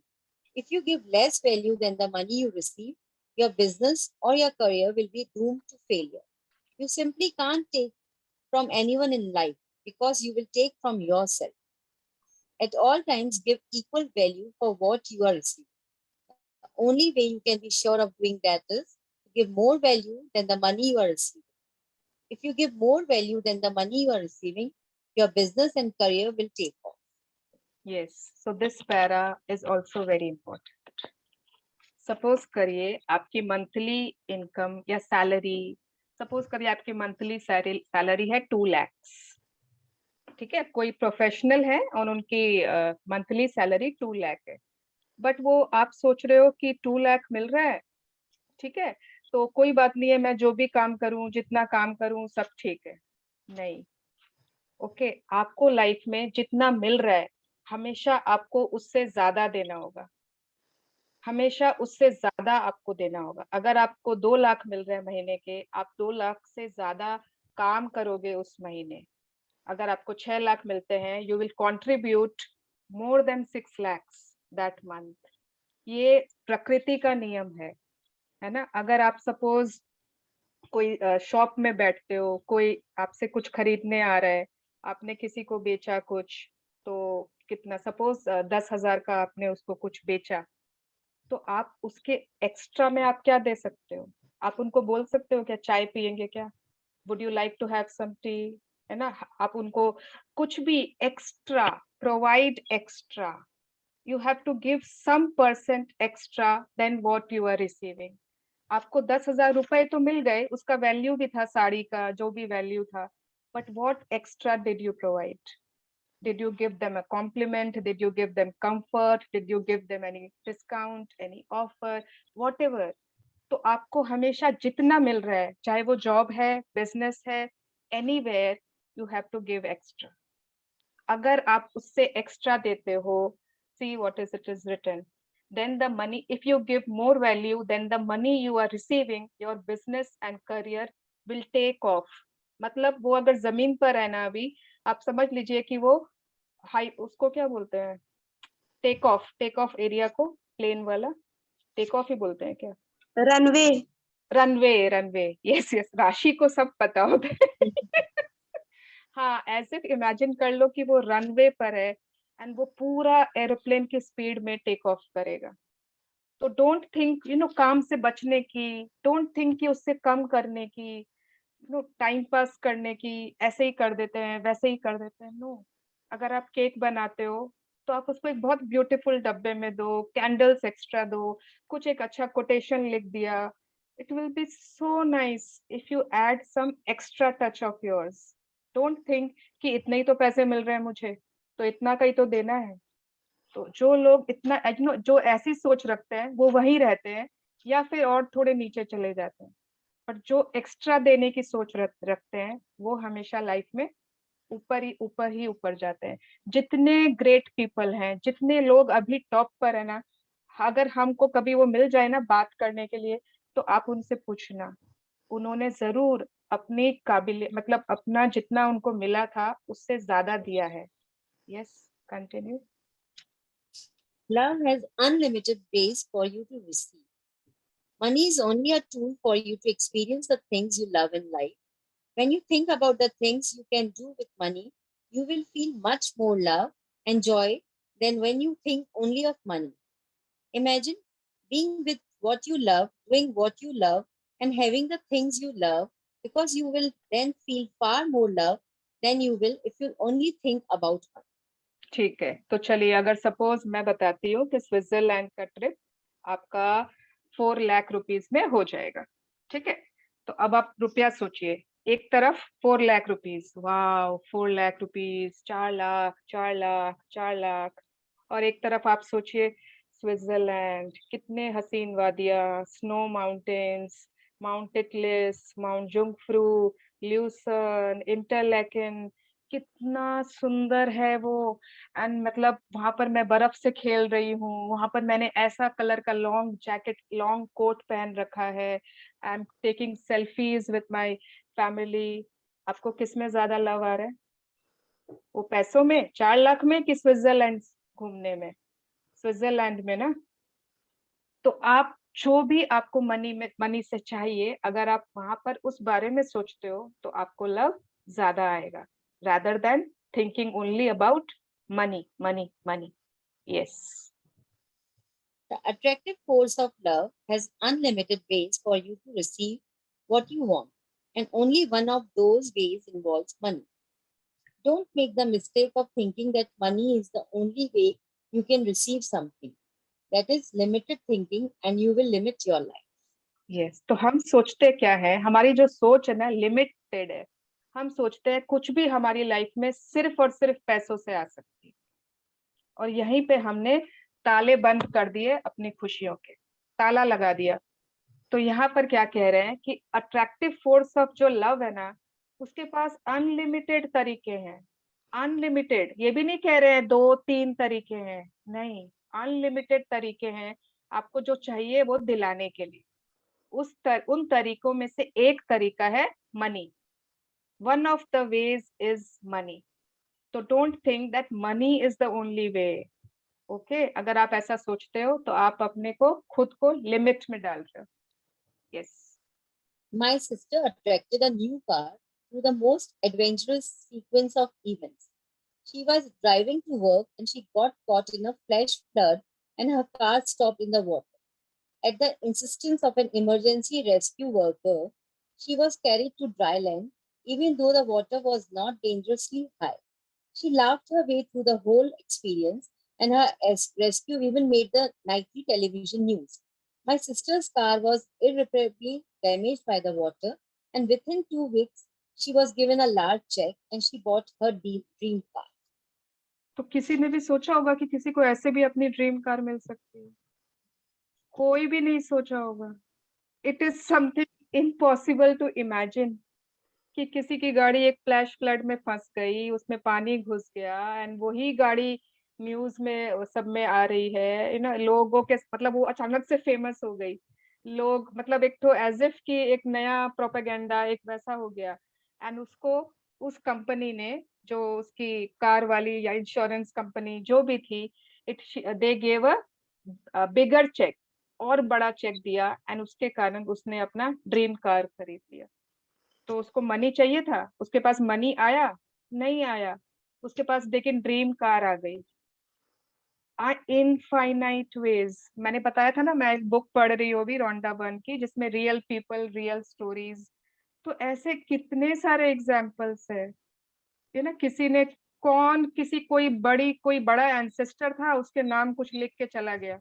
If you give less value than the money you receive, your business or your career will be doomed to failure. You simply can't take from anyone in life because you will take from yourself. At all times, give equal value for what you are receiving. The only way you can be sure of doing that is to give more value than the money you are receiving. If you give more value than the money you are receiving, your business and career will take off. Yes, so this para is also very important. Suppose करिए आपकी मंथली इनकम या सैलरी, सपोज करिए आपकी मंथली सैलरी है 2 लाख, ठीक है, कोई प्रोफेशनल है और उनकी मंथली सैलरी 2 लाख है, बट वो आप सोच रहे हो कि 2 लाख मिल रहा है, ठीक है, तो कोई बात नहीं है, मैं जो भी काम करूं, जितना काम करूं, सब ठीक है। नहीं, ओके, आपको लाइफ में जितना मिल रहा है हमेशा आपको उससे ज्यादा देना होगा, हमेशा उससे ज्यादा आपको देना होगा। अगर आपको 2 लाख मिल रहे हैं महीने के, आप 2 लाख से ज्यादा काम करोगे उस महीने। अगर आपको 6 लाख मिलते हैं, you will contribute more than 6 lakhs that month. ये प्रकृति का नियम है ना। अगर आप सपोज कोई शॉप में बैठते हो, कोई आपसे कुछ खरीदने आ रहा है, आपने किसी को बेचा कुछ, तो कितना, सपोज 10,000 का आपने उसको कुछ बेचा, तो आप उसके एक्स्ट्रा में आप क्या दे सकते हो? आप उनको बोल सकते हो क्या चाय पियेंगे क्या, would you like to have some tea, है ना। आप उनको कुछ भी extra provide, extra, you have to give some percent extra then what you are receiving. आपको 10,000 रुपए तो मिल गए, उसका वैल्यू भी था, साड़ी का जो भी वैल्यू था, but what extra did you provide? Did you give them a compliment? Did you give them comfort? Did you give them any discount, any offer, whatever? तो आपको हमेशा जितना मिल रहा है, चाहे वो जॉब है, बिजनेस है, anywhere, you have to give extra. अगर आप उससे एक्स्ट्रा देते हो, see what is it is written, then the money, if you give more value, then the money you are receiving, your business and career will take off. मतलब वो अगर जमीन पर है ना, अभी आप समझ लीजिए कि वो हाई, उसको क्या बोलते हैं, टेक ऑफ एरिया को, प्लेन वाला टेक ऑफ ही बोलते हैं क्या? Runway. Runway, runway, yes yes, राशि को सब पता होता है। हाँ, ऐसे इमेजिन कर लो कि वो रनवे पर है एंड वो पूरा एरोप्लेन की स्पीड में टेक ऑफ करेगा। तो डोंट थिंक काम से बचने की, डोंट थिंक कि उससे कम करने की, टाइम पास करने की, ऐसे ही कर देते हैं, वैसे ही कर देते हैं, नो। अगर आप केक बनाते हो तो आप उसको एक बहुत ब्यूटीफुल डब्बे में दो, कैंडल्स एक्स्ट्रा दो, कुछ एक अच्छा कोटेशन लिख दिया, it will be so nice if you add some extra touch of yours. Don't think कि इतने ही तो पैसे मिल रहे हैं मुझे, तो इतना का ही तो देना है। तो जो लोग इतना जो ऐसी सोच रखते हैं वो वहीं रहते हैं या फिर और थोड़े नीचे चले जाते हैं, पर जो एक्स्ट्रा देने की सोच रखते हैं वो हमेशा लाइफ में ऊपर ही ऊपर ही ऊपर जाते हैं। जितने ग्रेट पीपल हैं, जितने लोग अभी टॉप पर है ना, अगर हमको कभी वो मिल जाए ना बात करने के लिए, तो आप उनसे पूछना, उन्होंने जरूर अपनी काबिल, मतलब अपना जितना उनको मिला था उससे ज्यादा दिया है। Yes, continue. Love has unlimited ways for you to receive. Money is only a tool for you to experience the things you love in life. When you think about the things you can do with money, you will feel much more love and joy than when you think only of money. Imagine being with what you love, doing what you love, and having the things you love, because you will then feel far more love than you will if you only think about money. ठीक है, तो चलिए, अगर सपोज मैं बताती हूँ कि स्विट्जरलैंड का ट्रिप आपका 4 लाख रुपीस में हो जाएगा, ठीक है, तो अब आप रुपया सोचिए, एक तरफ 4 लाख रुपीस, वाह, 4 लाख रुपीस, 4 लाख, 4 लाख, 4 लाख, और एक तरफ आप सोचिए स्विट्जरलैंड, कितने हसीन वादियां, snow mountains, mount Atlas, mount Jungfrau, Lucerne, Interlaken, कितना सुंदर है वो। एंड मतलब वहां पर मैं बर्फ से खेल रही हूँ, वहां पर मैंने ऐसा कलर का लॉन्ग जैकेट, लॉन्ग कोट पहन रखा है, I am taking selfies with my family. आपको किस में ज्यादा लव आ रहा है? वो पैसों में, 4 लाख में, कि स्विट्जरलैंड घूमने में? स्विट्जरलैंड में ना। तो आप जो भी आपको मनी से चाहिए, अगर आप वहां पर उस बारे में सोचते हो तो आपको लव ज्यादा आएगा, rather than thinking only about money, money, money. Yes. The attractive force of love has unlimited ways for you to receive what you want, and only one of those ways involves money. Don't make the mistake of thinking that money is the only way you can receive something. That is limited thinking, and you will limit your life. Yes, तो हम सोचते क्या है, हमारी जो सोच है ना लिमिटेड है। हम सोचते हैं कुछ भी हमारी लाइफ में सिर्फ और सिर्फ पैसों से आ सकती है, और यहीं पे हमने ताले बंद कर दिए अपनी खुशियों के, ताला लगा दिया। तो यहाँ पर क्या कह रहे हैं कि अट्रैक्टिव फोर्स ऑफ जो लव है ना, उसके पास अनलिमिटेड तरीके हैं। अनलिमिटेड, ये भी नहीं कह रहे हैं 2-3 तरीके हैं, नहीं, अनलिमिटेड तरीके हैं आपको जो चाहिए वो दिलाने के लिए। उन तरीकों में से एक तरीका है money. One of the ways is money. तो don't think that money is the only way. Okay, अगर आप ऐसा सोचते हो तो आप अपने को खुद को लिमिट में डाल रहे हो। Yes. My sister attracted a new car through the most adventurous sequence of events. She was driving to work and she got caught in a flash flood and her car stopped in the water. At the insistence of an emergency rescue worker, she was carried to dry land, even though the water was not dangerously high. She laughed her way through the whole experience, and her rescue even made the nightly television news. My sister's car was irreparably damaged by the water, and within 2 weeks, she was given a large check and she bought her dream car. तो किसी ने भी सोचा होगा कि किसी को ऐसे भी अपनी ड्रीम कार मिल सकती है? कोई भी नहीं सोचा होगा। It is something impossible to imagine कि किसी की गाड़ी एक फ्लैश फ्लड में फंस गई, उसमें पानी घुस गया, एंड वही गाड़ी न्यूज में सब में आ रही है, लोगों के मतलब वो अचानक से फेमस हो गई। लोग मतलब एक तो एज इफ कि एक नया प्रोपेगेंडा एक वैसा हो गया, एंड उसको उस कंपनी ने, जो उसकी कार वाली या इंश्योरेंस कंपनी जो भी थी, it they gave a bigger check, और बड़ा चेक दिया, एंड उसके कारण उसने अपना ड्रीम कार खरीद लिया। तो उसको मनी चाहिए था, उसके पास मनी आया? नहीं आया, उसके पास लेकिन ड्रीम कार आ गई। इनफाइनाइट वेज, मैंने बताया था ना, मैं एक बुक पढ़ रही हूँ अभी रोंडा बर्न की, जिसमें रियल पीपल रियल स्टोरीज। तो ऐसे कितने सारे एग्जाम्पल्स है, ये ना, किसी ने, कौन, किसी कोई बड़ा एंसेस्टर था, उसके नाम कुछ लिख के चला गया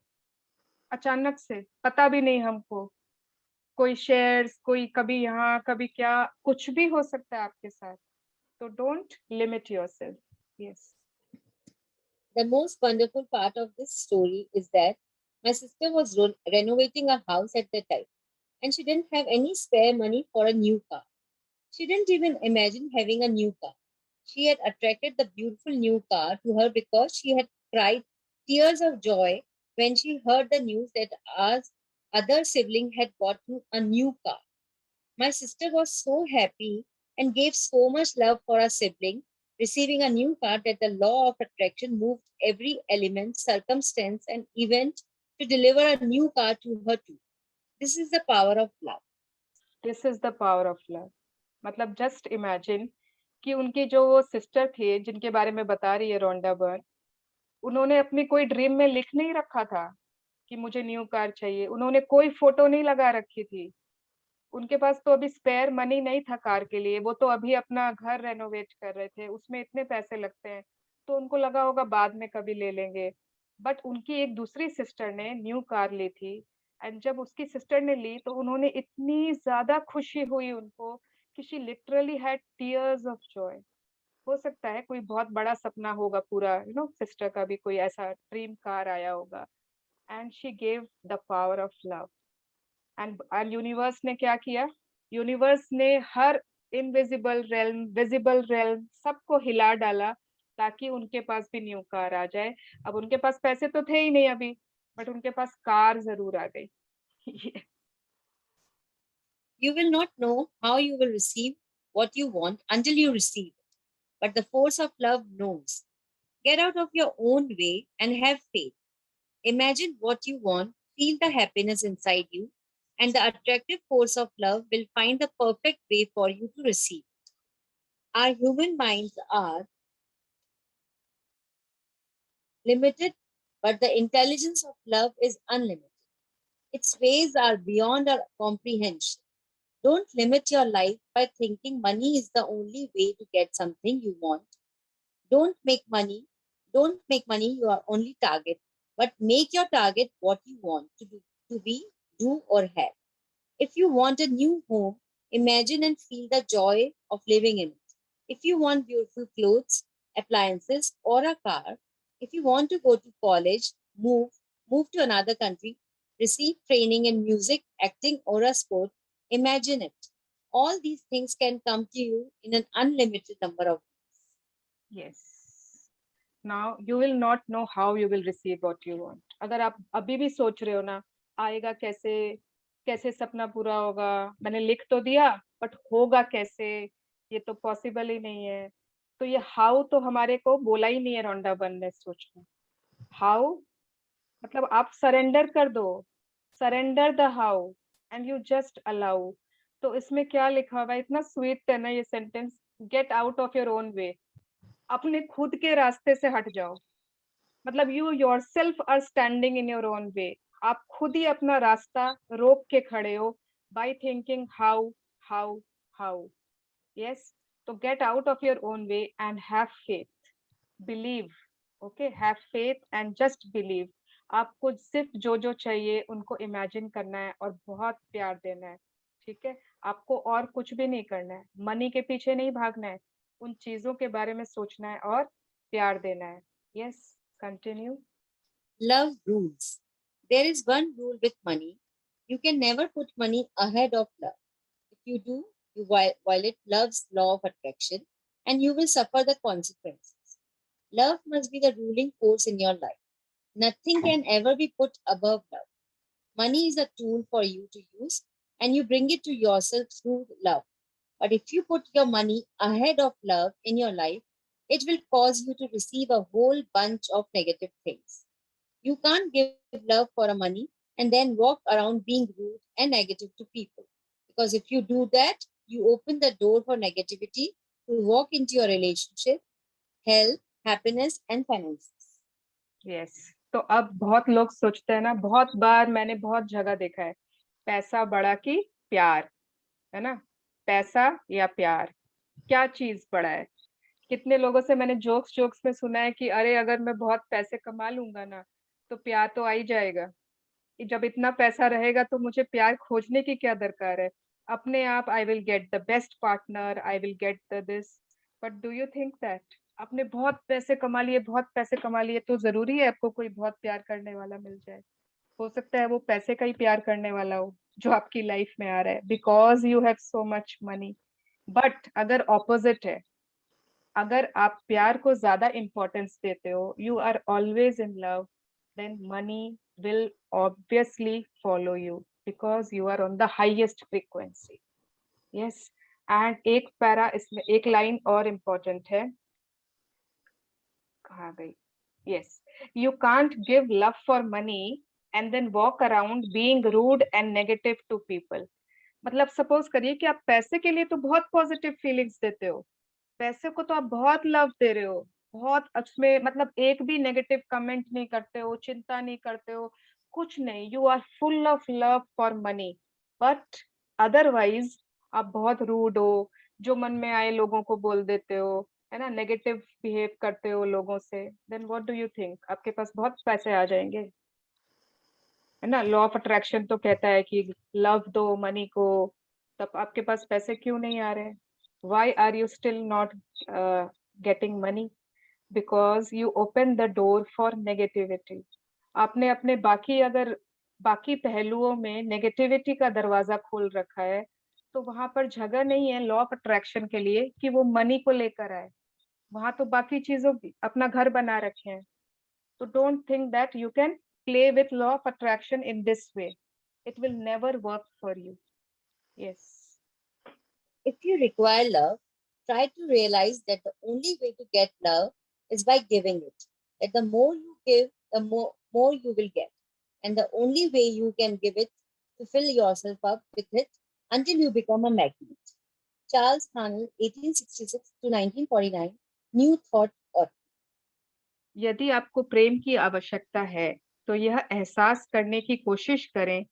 अचानक से, पता भी नहीं हमको। कोई शेयर्स, कोई कभी यहाँ कभी क्या, कुछ भी हो सकता है आपके साथ। तो don't limit yourself. Yes. The most wonderful part of this story is that my sister was renovating a house at the time, and she didn't have any spare money for a new car. She didn't even imagine having a new car. She had attracted the beautiful new car to her because she had cried tears of joy when she heard the news that our other sibling had gotten a new car. My sister was so happy and gave so much love for her sibling, receiving a new car, that the law of attraction moved every element, circumstance, and event to deliver a new car to her too. This is the power of love. This is the power of love. मतलब जस्ट इमेजिन कि उनकी जो वो सिस्टर थी जिनके बारे में बता रही है रोंडा बर्न, उन्होंने अपनी कोई ड्रीम में लिख नहीं रखा था कि मुझे न्यू कार चाहिए, उन्होंने कोई फोटो नहीं लगा रखी थी। उनके पास तो अभी स्पेयर मनी नहीं था कार के लिए, वो तो अभी अपना घर रेनोवेट कर रहे थे, उसमें इतने पैसे लगते हैं, तो उनको लगा होगा बाद में कभी ले लेंगे। बट उनकी एक दूसरी सिस्टर ने न्यू कार ली थी, एंड जब उसकी सिस्टर ने ली तो उन्होंने इतनी ज्यादा खुशी हुई उनको कि she literally had tears of Joy. हो सकता है कोई बहुत बड़ा सपना होगा पूरा, सिस्टर का भी कोई ऐसा ड्रीम कार आया होगा, and she gave the power of love. And universe ने क्या किया? यूनिवर्स ने हर इनविजिबल रेल्म, विजिबल रेल्म, सबको हिला डाला ताकि उनके पास भी न्यू कार आ जाए। अब उनके पास पैसे तो थे ही नहीं अभी, बट उनके पास कार जरूर आ गई। You will not know how you will receive what you want until you receive it. But the force of love knows. Get out of your own way and have faith. Imagine what you want, feel the happiness inside you, and the attractive force of love will find the perfect way for you to receive. Our human minds are limited, but the intelligence of love is unlimited. Its ways are beyond our comprehension. Don't limit your life by thinking money is the only way to get something you want. Don't make money. Don't make money your only target, but make your target what you want to be, do, or have. If you want a new home, imagine and feel the joy of living in it. If you want beautiful clothes, appliances, or a car, if you want to go to college, move to another country, receive training in music, acting, or a sport, imagine it. All these things can come to you in an unlimited number of ways. Yes. Now you will not know how you will receive what you want. अगर आप अभी भी सोच रहे हो ना, आएगा कैसे, कैसे सपना पूरा होगा, मैंने लिख तो दिया बट होगा कैसे, ये तो पॉसिबल ही नहीं है, तो ये हाउ तो हमारे को बोला ही नहीं है रोंडा बन ने सोचना। हाउ मतलब आप सरेंडर कर दो, surrender the how and you just allow. तो इसमें क्या लिखा हुआ है, इतना स्वीट है ना ये sentence, get out of your own way, अपने खुद के रास्ते से हट जाओ। मतलब you yourself are standing in your own way, आप खुद ही अपना रास्ता रोक के खड़े हो by thinking how how how. Yes, तो get out of your own way and have faith, believe, okay, have faith and just believe. आपको सिर्फ जो जो चाहिए उनको इमेजिन करना है और बहुत प्यार देना है, ठीक है? आपको और कुछ भी नहीं करना है, मनी के पीछे नहीं भागना है, उन चीजों के बारे में सोचना है और प्यार देना है। Yes, continue. Love rules. There is one rule with money. You can never put money ahead of love. If you do, you violate love's law of attraction and you will suffer the consequences. Love must be the ruling force in your life. Nothing can ever be put above love. Money is a tool for you to use and you bring it to yourself through love. But if you put your money ahead of love in your life, it will cause you to receive a whole bunch of negative things. You can't give love for a money and then walk around being rude and negative to people. Because if you do that, you open the door for negativity to walk into your relationship, health, happiness, and finances. Yes, तो अब बहुत लोग सोचते हैं ना, बहुत बार मैंने बहुत जगह देखा है, पैसा बड़ा की प्यार, है ना? पैसा या प्यार, क्या चीज बड़ा है? कितने लोगों से मैंने जोक्स जोक्स में सुना है कि अरे अगर मैं बहुत पैसे कमा लूंगा ना तो प्यार तो आ ही जाएगा, जब इतना पैसा रहेगा तो मुझे प्यार खोजने की क्या दरकार है, अपने आप I will get the best partner, I will get the this. But do you think that आपने बहुत पैसे कमा लिए, बहुत पैसे कमा लिए तो जरूरी है आपको कोई बहुत प्यार करने वाला मिल जाए? हो सकता है वो पैसे का ही प्यार करने वाला हो जो आपकी लाइफ में आ रहा है because you have so much money. But अगर ऑपोजिट है, अगर आप प्यार को ज्यादा इंपॉर्टेंस देते हो, you are always in love, then money will obviously follow you because you are on the highest frequency. Yes, and एक पैरा इसमें एक लाइन और इम्पोर्टेंट है, कहाँ गई? Yes, you can't give love for money and then walk around being rude and negative to people. मतलब सपोज करिए कि आप पैसे के लिए तो बहुत पॉजिटिव फीलिंग्स देते हो, पैसे को तो आप बहुत लव दे रहे हो, बहुत उसमें मतलब एक भी नेगेटिव कमेंट नहीं करते हो, चिंता नहीं करते हो, कुछ नहीं, you are full of love for money. But otherwise आप बहुत रूड हो, जो मन में आए लोगों को बोल देते हो, है ना, नेगेटिव बिहेव करते हो लोगों से, then what do you think आपके पास बहुत पैसे आ जाएंगे? है ना, लॉ ऑफ अट्रैक्शन तो कहता है कि लव दो मनी को, तब आपके पास पैसे क्यों नहीं आ रहे? why are you still not getting money? because you open the door for negativity। आपने अपने बाकी अगर बाकी पहलुओं में नेगेटिविटी का दरवाजा खोल रखा है तो वहां पर जगह नहीं है लॉ ऑफ अट्रैक्शन के लिए कि वो मनी को लेकर आए, वहां तो बाकी चीजों अपना घर बना रखे हैं। तो don't think that you can play with law of attraction in this way, it will never work for you। yes, If you require love, try to realize that the only way to get love is by giving it. That the more you give, the more you will get. And the only way you can give it to fill yourself up with it until you become a magnet. Charles Haanel, 1866 to 1949, New Thought author. यदि आपको प्रेम की आवश्यकता है, तो यह एहसास करने की कोशिश करें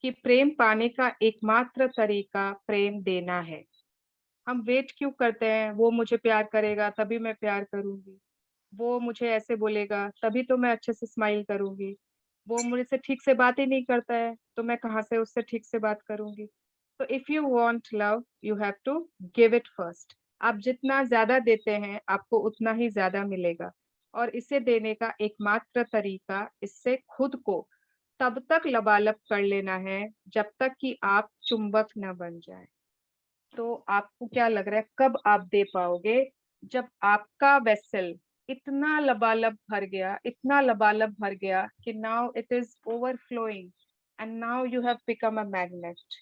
कि प्रेम पाने का एकमात्र तरीका प्रेम देना है। हम वेट क्यों करते हैं? वो मुझे प्यार करेगा तभी मैं प्यार करूँगी। वो मुझे ऐसे बोलेगा तभी तो मैं अच्छे से स्माइल करूँगी। वो मुझसे ठीक से बात ही नहीं करता है, तो मैं कहाँ से उससे ठीक से बात करूँगी? तो if you want love, you have to give it first. आप जितना ज़्यादा देते हैं, आपको उतना ही ज़्यादा मिलेगा और इसे देने का एकमात्र तरीका इससे खुद को तब तक लबालब कर लेना है, जब तक कि आप चुंबक ना बन जाएँ। तो आपको क्या लग रहा है कब आप दे पाओगे? जब आपका वेसल इतना लबालब भर गया, इतना लबालब भर गया कि now it is overflowing and now you have become a magnet,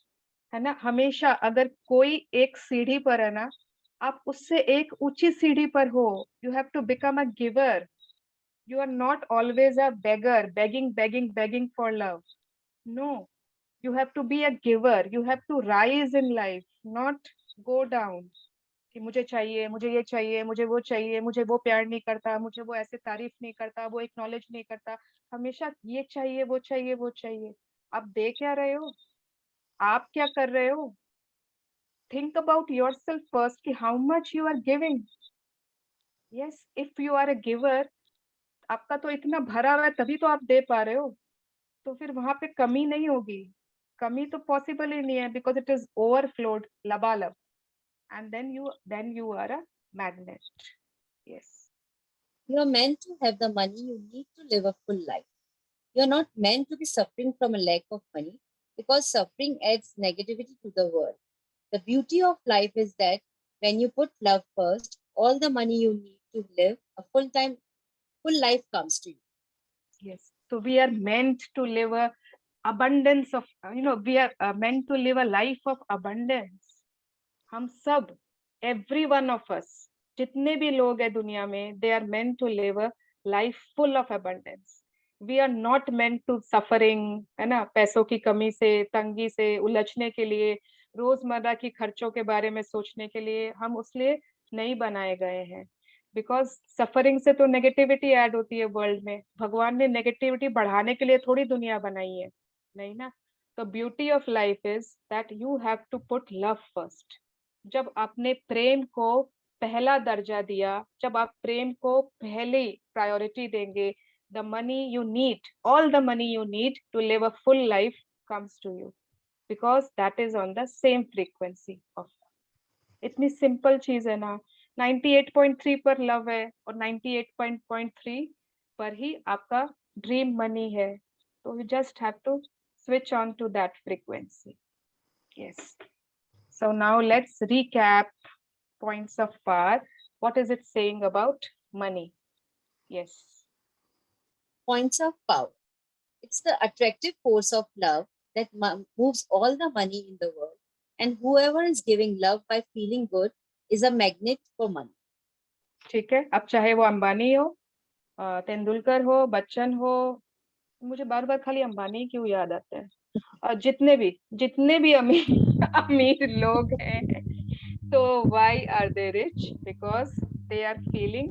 है ना? हमेशा अगर कोई एक सीढ़ी पर है ना, आप उससे एक ऊँची सीढ़ी पर हो। You have to become a giver. You are not always a beggar, begging for love. No, you have to be a giver. You have to rise in life, not go down. कि मुझे चाहिए, मुझे ये चाहिए, मुझे वो चाहिए, मुझे वो प्यार नहीं करता, मुझे वो ऐसे तारीफ नहीं करता, वो एक्नॉलेज नहीं करता। हमेशा ये चाहिए, वो चाहिए, वो चाहिए। आप दे क्या रहे हो? आप क्या कर रहे हो? Think about yourself first कि how much you are giving. Yes, if you are a giver, आपका तो इतना भरा हुआ है तभी तो आप दे पा रहे हो। तो फिर वहां पे कमी नहीं होगी। कमी तो पॉसिबल ही नहीं है बिकॉज इट इज ओवरफ्लोड लबालब and then you are a magnet. Yes. You are meant to have the money you need to live a full life. You are not meant to be suffering from a lack of money because suffering adds negativity to the world. The beauty of life is that when you put love first, all the money you need to live a full life comes to you. Yes. So we are meant to live a abundance of, we are meant to live a life of abundance. हम सब, every one of us, जितने भी लोग हैं दुनिया में, they are meant to live a life full of abundance. We are not meant to suffering, है ना? पैसों की कमी से, तंगी से उलझने के लिए, रोजमर्रा की खर्चों के बारे में सोचने के लिए हम उसलिए नहीं बनाए गए हैं। बिकॉज सफरिंग से तो नेगेटिविटी ऐड होती है वर्ल्ड में। भगवान ने नेगेटिविटी बढ़ाने के लिए थोड़ी दुनिया बनाई है, नहीं ना? तो beauty of life is that you have to put love first. जब आपने प्रेम को पहला दर्जा दिया, जब आप प्रेम को पहली प्रायोरिटी देंगे, the money you need, all the money you need to live a full life comes to you because that is on the same frequency of. इतनी सिंपल चीज है ना। 98.3 पर लव है और 98.3 पर ही आपका ड्रीम मनी है। तो you just have to switch on to that frequency. Yes. So now let's recap points of power. What is it saying about money? Yes. Points of power. It's the attractive force of love that moves all the money in the world. And whoever is giving love by feeling good is a magnet for money. ठीक है, अब चाहे वो अंबानी हो, तेंदुलकर हो, बच्चन हो, मुझे बार बार खाली अंबानी क्यों याद आते हैं? और जितने भी अमीर अमीर लोग हैं, तो why are they rich? Because they are feeling,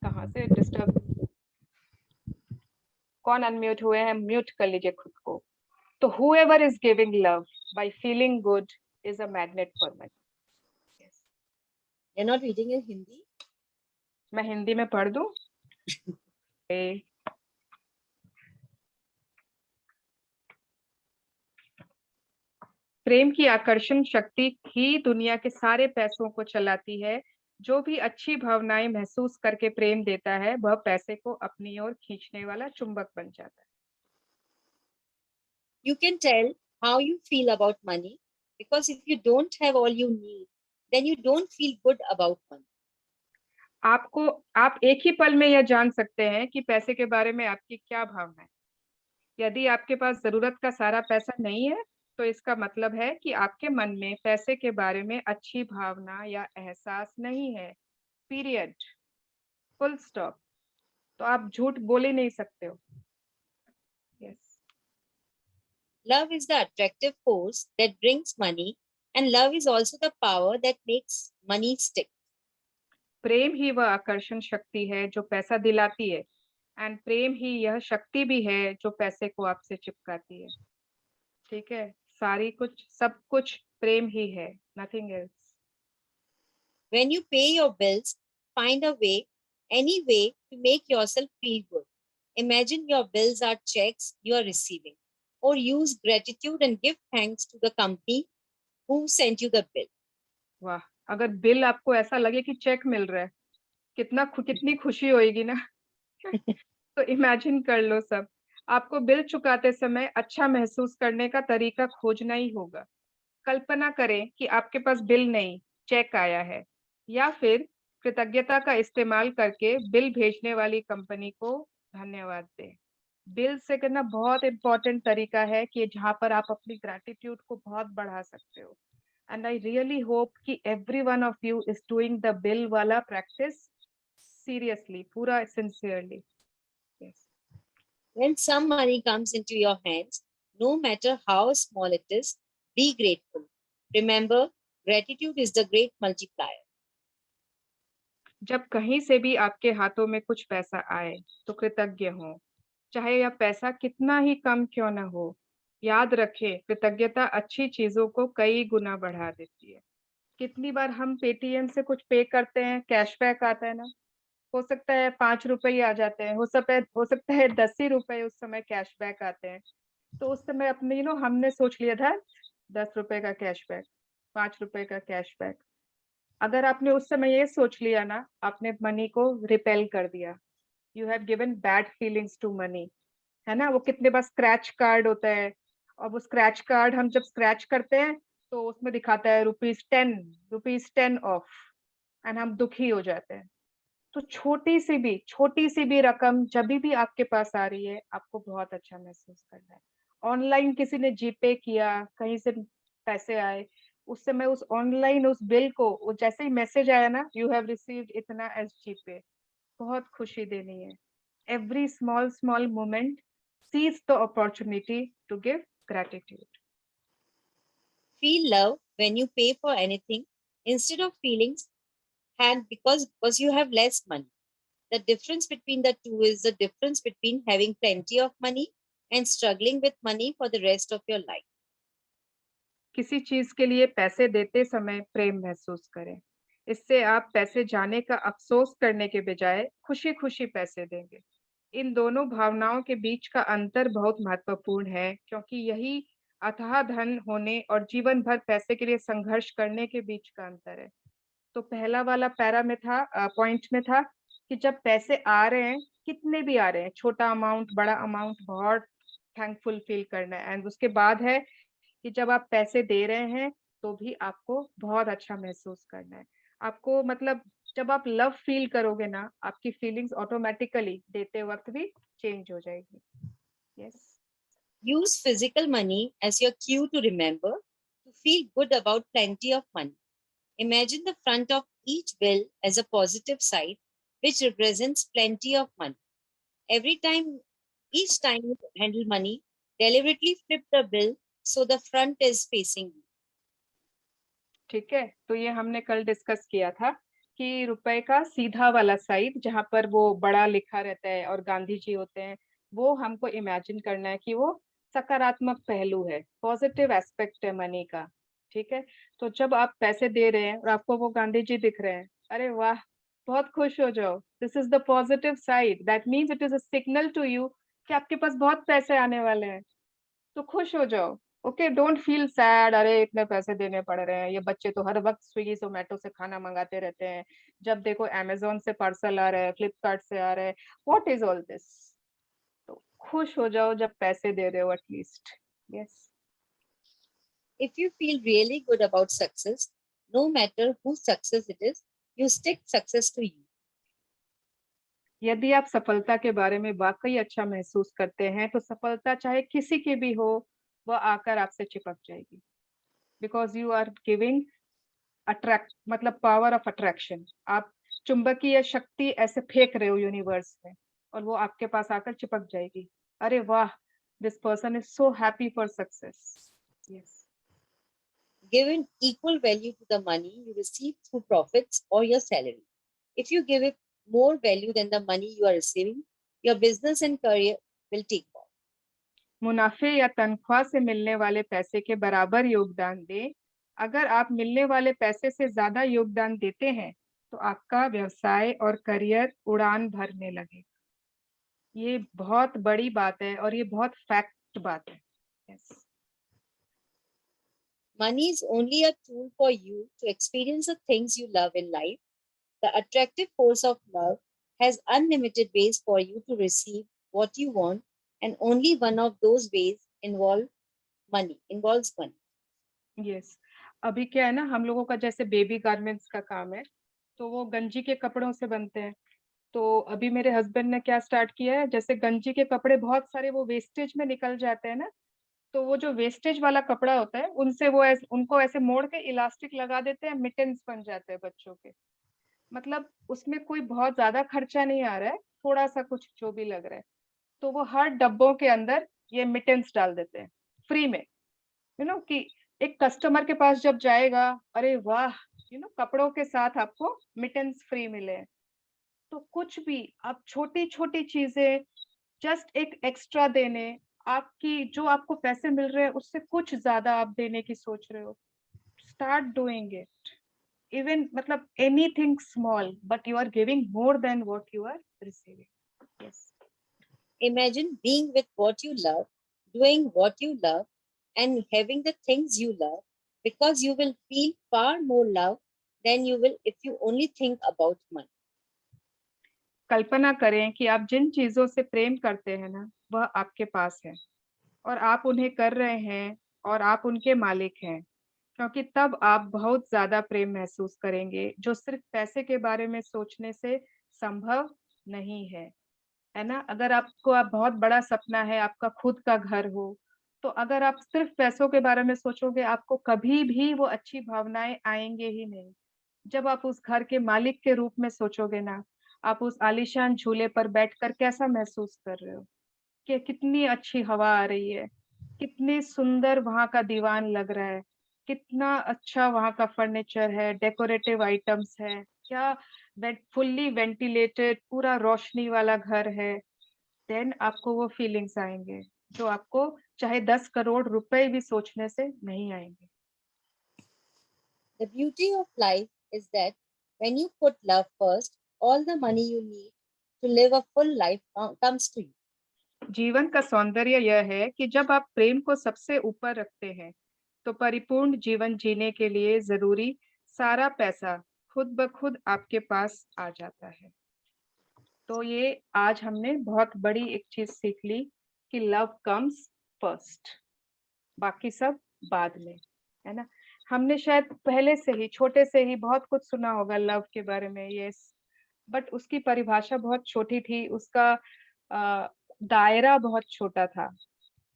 कहाँ से डिस्टर्ब, कौन अनम्यूट हुए हैं? म्यूट कर लीजिए खुद को। तो whoever is giving love by feeling good is a magnet for money. Yes. You're not reading in Hindi? मैं हिंदी में पढ़ दूं? प्रेम की आकर्षण शक्ति ही दुनिया के सारे पैसों को चलाती है। जो भी अच्छी भावनाएं महसूस करके प्रेम देता है, वह पैसे को अपनी ओर खींचने वाला चुंबक बन जाता है। You can tell how you feel about money because if you don't have all you need, then you don't feel good about money. आप एक ही पल में यह जान सकते हैं कि पैसे के बारे में आपकी क्या भावना है। यदि आपके पास जरूरत का सारा पैसा नहीं है, तो इसका मतलब है कि आपके मन में पैसे के बारे में अच्छी भावना या एहसास नहीं है। Period, full stop. तो आप झूठ बोल ही नहीं सकते हो। Yes. Love is the attractive force that brings money, and love is also the power that makes money stick. प्रेम ही वह आकर्षण शक्ति है जो पैसा दिलाती है, एंड प्रेम ही यह शक्ति भी है जो पैसे को आपसे चिपकाती है। ठीक है, सारी कुछ सब कुछ प्रेम ही है, nothing else. When you pay your bills, find a way, any way to make yourself feel good. Imagine your bills are checks you are receiving, or use gratitude and give thanks to the company who sent you the bill. वाह, अगर बिल आपको ऐसा लगे कि चेक मिल रहा है, कितनी खुशी होएगी ना। तो इमेजिन कर लो सब। आपको बिल चुकाते समय अच्छा महसूस करने का तरीका खोजना ही होगा। कल्पना करें कि आपके पास बिल नहीं, चेक आया है, या फिर कृतज्ञता का इस्तेमाल करके बिल भेजने वाली कंपनी को धन्यवाद दें। बिल से करना बहुत इम्पोर्टेंट तरीका है कि जहाँ पर आप अपनी ग्रैटिट्यूड को बहुत बढ़ा सकते हो। एंड आई रियली होप कि every one of you is doing the bill वाला प्रैक्टिस सीरियसली, पूरा sincerely. Yes. When some money comes into your hands, no matter how small it is, be grateful. Remember, gratitude is the great multiplier. जब कहीं से भी आपके हाथों में कुछ पैसा आए, तो कृतज्ञ हो, चाहे यह पैसा कितना ही कम क्यों न हो। याद रखें, कृतज्ञता अच्छी चीजों को कई गुना बढ़ा देती है। कितनी बार हम पेटीएम से कुछ पे करते हैं, कैशबैक आता है ना, हो सकता है 5 रुपए ही आ जाते हैं, हो सकता है 10 ही रुपए उस समय कैशबैक आते हैं। तो उस समय अपने हमने सोच लिया था 10 रुपए का कैशबैक, 5 रुपए का कैशबैक। अगर आपने उस समय ये सोच लिया ना, आपने मनी को रिपेल कर दिया। You have given bad feelings to money, है ना? वो कितने बार स्क्रैच कार्ड होता है, और वो स्क्रैच कार्ड हम जब स्क्रैच करते हैं, तो उसमें दिखाता है रुपीज 10 ऑफ, एंड हम दुखी हो जाते हैं। तो छोटी सी भी रकम जब भी आपके पास आ रही है, आपको बहुत अच्छा महसूस करना है। ऑनलाइन किसी ने जीपे किया, कहीं से पैसे आए, उस समय उस ऑनलाइन उस बिल को, वो जैसे ही मैसेज आया ना, यू हैव रिसीव्ड इतना एज जीपे, बहुत खुशी देनी है। Every small small moment, seize the opportunity to give gratitude. Feel love when you pay for anything instead of feelings and because you have less money. The difference between the two is the difference between having plenty of money and struggling with money for the rest of your life. किसी चीज के लिए पैसे देते समय प्रेम महसूस करें। इससे आप पैसे जाने का अफसोस करने के बजाय खुशी-खुशी पैसे देंगे। इन दोनों भावनाओं के बीच का अंतर बहुत महत्वपूर्ण है, क्योंकि यही अथाह धन होने और जीवन भर पैसे के लिए संघर्ष करने के बीच का अंतर है। तो पहला वाला पैरा में था, पॉइंट में था कि जब पैसे आ रहे हैं, कितने भी आ रहे हैं, छोटा अमाउंट, बड़ा अमाउंट, बहुत थैंकफुल फील करना है। एंड उसके बाद है कि जब आप पैसे दे रहे हैं, तो भी आपको बहुत अच्छा महसूस करना है। आपको मतलब जब आप लव फील करोगे ना, आपकी फीलिंग्स ऑटोमैटिकली देते वक़्त भी चेंज हो जाएगी। Yes. Use physical money as your cue to remember to feel good about plenty of money. Imagine the front of each bill as a positive side, which represents plenty of money. Each time you handle money, deliberately flip the bill so the front is facing you. ठीक है, तो ये हमने कल डिस्कस किया था कि रुपए का सीधा वाला साइड, जहाँ पर वो बड़ा लिखा रहता है और गांधी जी होते हैं, वो हमको इमेजिन करना है कि वो सकारात्मक पहलू है, पॉजिटिव एस्पेक्ट है मनी का। ठीक है, तो जब आप पैसे दे रहे हैं और आपको वो गांधी जी दिख रहे हैं, अरे वाह, बहुत खुश हो जाओ। This is the positive side, that means it is a signal to you कि आपके पास बहुत पैसे आने वाले हैं, तो खुश हो जाओ। ओके, डोंट फील सैड, अरे इतने पैसे देने पड़ रहे हैं, ये बच्चे तो हर वक्त स्विगी जोमेटो से खाना मंगाते रहते हैं, जब देखो अमेज़न से पार्सल आ रहा है, फ्लिपकार्ट से आ रहा है, व्हाट इज ऑल दिस। तो खुश हो जाओ जब पैसे दे रहे हो at least. Yes. If you feel really good about success, no matter whose success it is, you stick success to you. यदि आप सफलता के बारे में वाकई अच्छा महसूस करते हैं, तो सफलता चाहे किसी की भी हो, वह आकर आपसे चिपक जाएगी, because you are giving attract, मतलब पावर ऑफ अट्रैक्शन। आप चुंबकीय शक्ति ऐसे फेंक रहे हो यूनिवर्स में, और वो आपके पास आकर चिपक जाएगी। अरे वाह, this person is so happy for success. Yes. Given equal value to the money you receive through profits or your salary. If you give it more value than the money you are receiving, your business and career will take off. मुनाफे या तनख्वाह से मिलने वाले पैसे के बराबर योगदान दें। अगर आप मिलने वाले पैसे से ज्यादा योगदान देते हैं तो आपका व्यवसाय और करियर उड़ान भरने लगेगा। ये बहुत बड़ी बात है और ये बहुत फैक्ट बात है। yes. Money is only a tool for you to experience the things you love in life. The attractive force of love has unlimited ways for you to receive what you want, and only one of those ways involves money. yes. अभी क्या है ना, हम लोगों का जैसे बेबी गारमेंट्स का काम है तो वो गंजी के कपड़ों से बनते हैं। तो अभी मेरे हस्बैंड ने क्या स्टार्ट किया है, जैसे गंजी के कपड़े बहुत सारे वो वेस्टेज में निकल जाते हैं ना, तो वो जो वेस्टेज वाला कपड़ा होता है उनसे वो उनको ऐसे मोड़ के इलास्टिक लगा देते हैं, मिटेंस बन जाते हैं बच्चों के। मतलब उसमें कोई बहुत ज्यादा खर्चा नहीं आ रहा है, थोड़ा सा कुछ जो भी लग रहा है। तो वो हर डब्बों के अंदर ये मिटेंस डाल देते हैं फ्री में। कि एक कस्टमर के पास जब जाएगा, अरे वाह, कपड़ों के साथ आपको मिटेंस फ्री मिले। तो कुछ भी आप छोटी छोटी चीजें जस्ट एक एक्स्ट्रा देने, आपकी जो आपको पैसे मिल रहे हैं उससे कुछ ज्यादा आप देने की सोच रहे हो, स्टार्ट डूइंग इट। इवन मतलब anything small but you are giving more than what you are receiving. Yes. Imagine being with what you love, doing what you love, and having the things you love, because you will feel far more love than you will if you only think about money. कल्पना करें कि आप जिन चीजों से प्रेम करते हैं ना वह आपके पास है और आप उन्हें कर रहे हैं और आप उनके मालिक हैं, क्योंकि तब आप बहुत ज्यादा प्रेम महसूस करेंगे जो सिर्फ पैसे के बारे में सोचने से संभव नहीं है ना। अगर आपको आप बहुत बड़ा सपना है आपका खुद का घर हो, तो अगर आप सिर्फ पैसों के बारे में सोचोगे आपको कभी भी वो अच्छी भावनाएं आएंगे ही नहीं। जब आप उस घर के मालिक के रूप में सोचोगे ना, आप उस आलीशान झूले पर बैठकर कैसा महसूस कर रहे हो, कि कितनी अच्छी हवा आ रही है, कितनी सुंदर वहां का दीवान लग रहा है, कितना अच्छा वहां का फर्नीचर है, डेकोरेटिव आइटम्स है, क्या फुल्ली वेंटिलेटेड पूरा रोशनी वाला घर है। देन आपको वो फीलिंग्स आएंगे जो आपको चाहे 10 करोड़ रुपए भी सोचने से नहीं आएंगे। The beauty of life is that when you put love first, all the money you need to live a full life comes to you. जीवन का सौंदर्य यह है कि जब आप प्रेम को सबसे ऊपर रखते हैं तो परिपूर्ण जीवन जीने के लिए जरूरी सारा पैसा खुद ब खुद आपके पास आ जाता है। तो ये आज हमने बहुत बड़ी एक चीज सीख ली कि लव कम्स फर्स्ट, बाकी सब बाद में, है ना। हमने शायद पहले से ही छोटे से ही बहुत कुछ सुना होगा लव के बारे में, यस, बट उसकी परिभाषा बहुत छोटी थी, उसका दायरा बहुत छोटा था।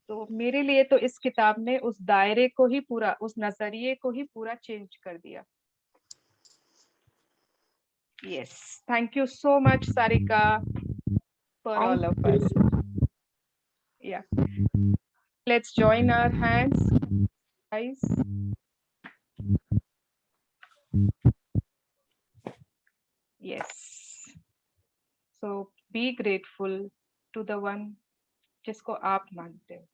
तो मेरे लिए तो इस किताब ने उस दायरे को ही पूरा, उस नजरिए को ही पूरा चेंज कर दिया। Yes, thank you so much, Sarika, for all of us. Yeah, let's join our hands, guys. Yes. So be grateful to the one जिसको आप मानते हो।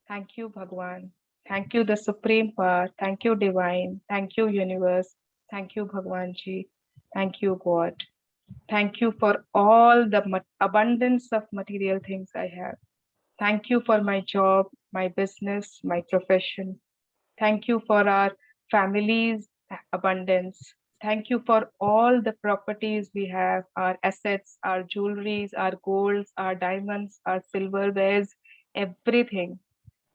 Thank you, Bhagwan. Thank you, the Supreme Power. Thank you, Divine. Thank you, Universe. Thank you, Bhagwan Ji. Thank you, God. Thank you for all the abundance of material things I have. Thank you for my job, my business, my profession. Thank you for our families' abundance. Thank you for all the properties we have, our assets, our jewelries, our golds, our diamonds, our silverwares, everything.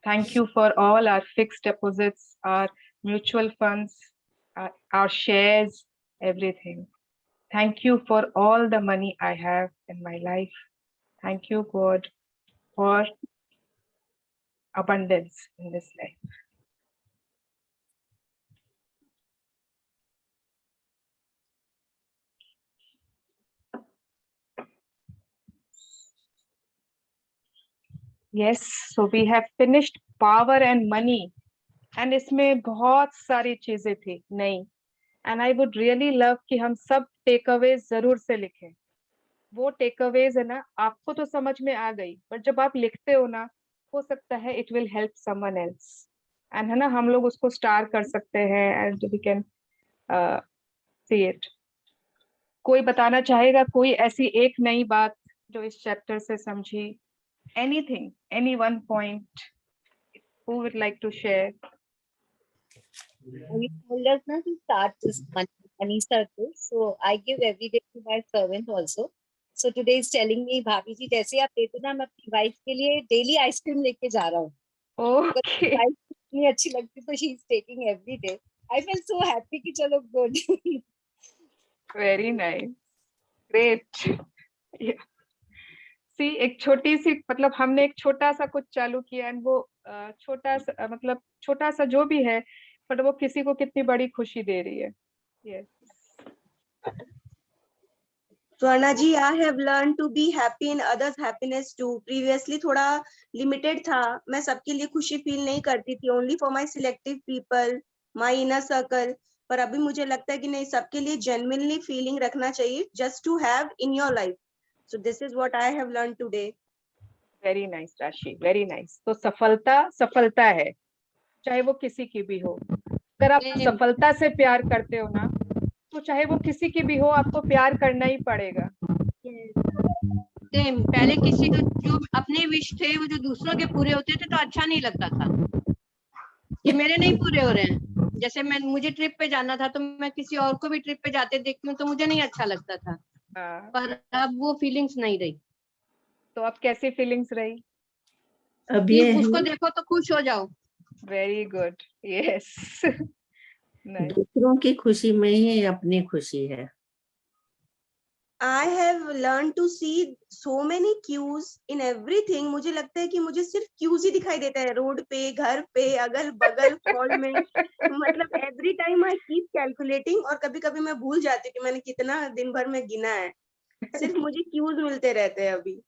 Thank you for all our fixed deposits, our mutual funds, our shares, everything. Thank you for all the money I have in my life. Thank you, God, for abundance in this life. Yes, so we have finished power and money, and इसमें बहुत सारी चीजें थी नहीं, and I would really love कि हम सब टेक अवेज जरूर से लिखें। वो टेक अवेज है ना, आपको तो समझ में आ गई, बट जब आप लिखते हो ना, हो सकता है it will help someone else, and है ना, हम लोग उसको स्टार कर सकते हैं and we can see it. कोई बताना चाहेगा कोई ऐसी एक नई बात जो इस चैप्टर से समझी? Anything, any one point, who would like to share? You told us na to start this money circle. So I give every day to my servant also. So today is telling me, भाभी जी जैसे आप देते ना, मैं अपनी वाइफ के लिए डेली आइसक्रीम लेके जा रहा हूँ। ओके, वाइफ इतनी अच्छी लगती तो she is taking every day. I feel so happy कि चलो गुड। Very nice, great. सी, एक छोटी सी, मतलब हमने एक छोटा सा कुछ चालू किया एंड वो छोटा सा मतलब छोटा सा जो भी है, बट वो किसी को कितनी बड़ी खुशी दे रही है। Yes Swarna ji, I have learned to be happy in others' happiness too. Previously थोड़ा limited था, मैं सबके लिए खुशी फील नहीं करती थी, only for my selective people, my inner circle. पर अभी मुझे लगता है कि नहीं, सबके लिए genuinely feeling रखना चाहिए, just to have in your life. So this is what I have learned today. Very nice राशि, वेरी नाइस। तो सफलता सफलता है, चाहे वो किसी की भी हो। अगर आप सफलता से प्यार करते हो ना, तो चाहे वो किसी की भी हो, आपको प्यार करना ही पड़ेगा। सेम, पहले किसी को जो अपने विश थे वो जो दूसरों के पूरे होते थे तो अच्छा नहीं लगता था कि मेरे नहीं पूरे हो रहे हैं। जैसे मुझे ट्रिप पे जाना था तो मैं किसी और को भी ट्रिप पे जाते देखती हूँ तो मुझे नहीं अच्छा लगता था। पर अब वो फीलिंग्स नहीं रही। तो अब कैसी फीलिंग्स रही? अब ये उसको देखो तो खुश हो जाओ। Very good, yes. दूसरों की खुशी में ही अपनी खुशी है। I have learned to see so many cues in everything. मुझे लगता है कि मुझे सिर्फ cues ही दिखाई देता है, रोड पे, घर पे, अगल बगल, फॉल में। मतलब every time I keep calculating, और कभी कभी मैं भूल जाती हूँ कि मैंने कितना दिन भर में गिना है। सिर्फ मुझे cues मिलते रहते हैं अभी।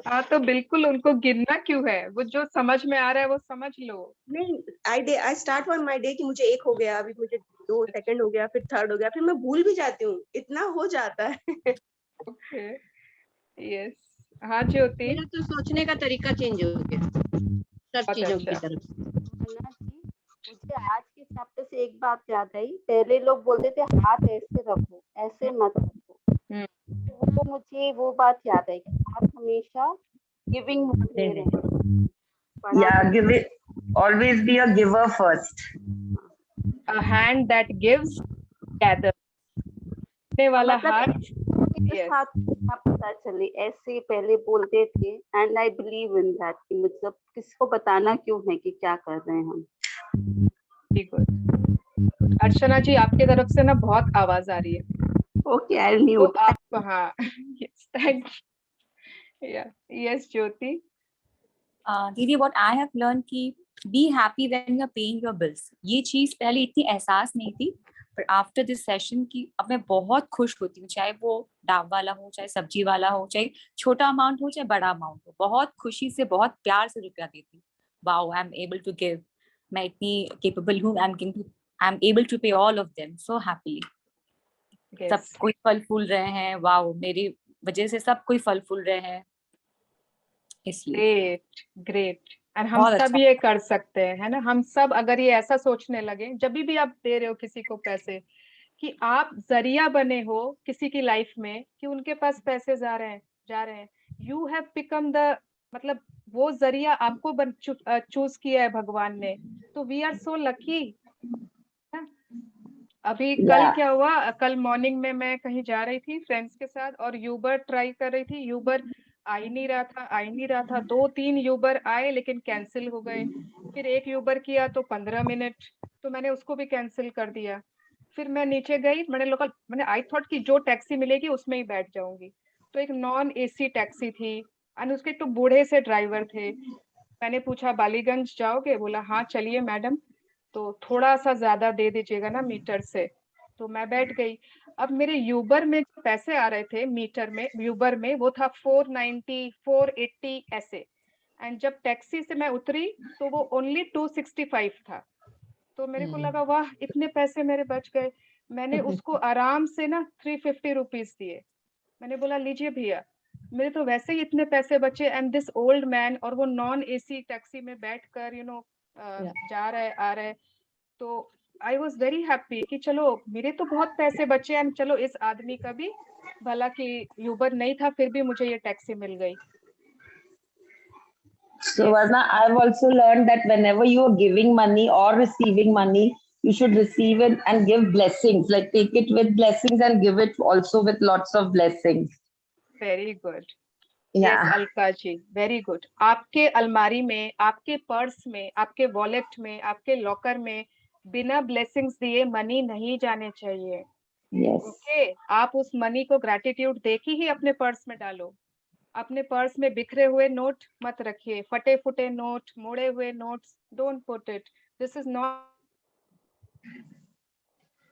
हाँ, तो बिल्कुल उनको गिनना क्यों है, वो जो समझ में आ रहा है वो समझ लो। नहीं, I start on my day कि मुझे 1 हो गया, अभी मुझे 2 सेकंड हो गया, फिर 3rd हो गया, फिर मैं भूल भी जाती हूँ, इतना हो जाता है। Okay, yes. हाँ ज्योति, मेरा तो सोचने का तरीका चेंज हो गया सब बहुत चीजों अच्छा। की तरफ। अन्ना जी, मुझे आज के चैप्टर से एक बात याद आई। पहले लोग बोलते थे हाथ ऐसे रखो, ऐसे मत रखो। तो वो मुझे वो बात याद आई कि हाथ हमेशा गिविंग मोड में रहे। Yeah, give it. Always be a giver first. A hand that gives gathers. देने वाला हाथ। इस हाथ क्या पता चले, ऐसे पहले बोलते थे and I believe in that कि मतलब किसी को बताना क्यों है कि क्या कर रहे हैं हम। ठीक है। अर्चना जी, आपके तरफ से ना बहुत आवाज आ रही है। Okay, I will mute. आप, हाँ, यस, थैंक यस ज्योति। दीदी, व्हाट आई हैव लर्न कि be happy when you are paying your bills. ये चीज पहले इतनी एहसास नहीं थी, पर आफ्टर दिस सेशन की अब मैं बहुत खुश होती हूँ, चाहे वो डाब वाला हो, चाहे सब्जी वाला हो, चाहे छोटा अमाउंट हो, चाहे बड़ा अमाउंट हो, बहुत खुशी से, बहुत प्यार से रुपया देती हूँ। Wow, I am able to give. मैं इतनी केपेबल हूँ, I am able to pay all of them so happily. सब कोई फल फूल रहे हैं, वाओ, मेरी वजह से सब कोई फल फूल रहे हैं, इसलिए ग्रेट, ग्रेट। और हम सब अच्छा। ये कर सकते हैं, है ना? हम सब अगर ये ऐसा सोचने लगे, जब भी आप दे रहे हो किसी को पैसे, कि आप जरिया बने हो किसी की लाइफ में, कि उनके पास पैसे जा रहे हैं, यू हैव बिकम द, मतलब वो जरिया आपको चूज किया है भगवान ने। तो वी आर सो लकी। अभी कल क्या हुआ, कल मॉर्निंग में मैं कहीं जा रही थी फ्रेंड्स के साथ, और यूबर ट्राई कर रही थी, यूबर आ ही नहीं रहा था। 2-3 यूबर आए लेकिन कैंसिल हो गए। फिर एक यूबर किया तो 15 मिनट, तो मैंने उसको भी कैंसिल कर दिया। फिर मैं नीचे गई, मैंने आई थॉट कि जो टैक्सी मिलेगी उसमें ही बैठ जाऊंगी। तो एक नॉन एसी टैक्सी थी, और उसके तो बूढ़े से ड्राइवर थे। मैंने पूछा बालीगंज जाओगे? बोला हाँ चलिए मैडम, तो थोड़ा सा ज्यादा दे दीजिएगा ना मीटर से। तो मैं बैठ गई। अब मेरे यूबर में जो पैसे आ रहे थे मीटर में, यूबर में वो था 490, 480 ऐसे। एंड जब टैक्सी से मैं उतरी तो वो ओनली 265 था। तो मेरे को लगा वाह, इतने पैसे मेरे बच गए। मैंने उसको आराम से ना 350 रुपीज दिए। मैंने बोला लीजिए भैया, मेरे तो वैसे ही इतने पैसे बचे, एंड दिस ओल्ड मैन, और वो नॉन एसी टैक्सी में बैठकर जा रहा है आ रहा है। तो आई वॉज वेरी हैप्पी कि चलो मेरे तो बहुत पैसे बचे, एंड चलो इस आदमी का भी भला कि यूबर नहीं था फिर भी मुझे ये टैक्सी मिल गई। So Varna, I've also learned that whenever you are giving money or receiving money, you should receive it and give blessings. Like take it with blessings and give it also with lots of blessings. Very good. Yeah. Yes Alka ji, very good. आपके अलमारी में, आपके पर्स में, आपके वॉलेट में, आपके लॉकर में बिना ब्लेसिंग्स दिए मनी नहीं जाने चाहिए। Yes. ओके, आप उस मनी को ग्रैटिट्यूड दे के ही अपने पर्स में डालो। अपने पर्स में बिखरे हुए नोट मत रखिए, फटे फुटे नोट, मोड़े हुए notes, don't put it, this is not,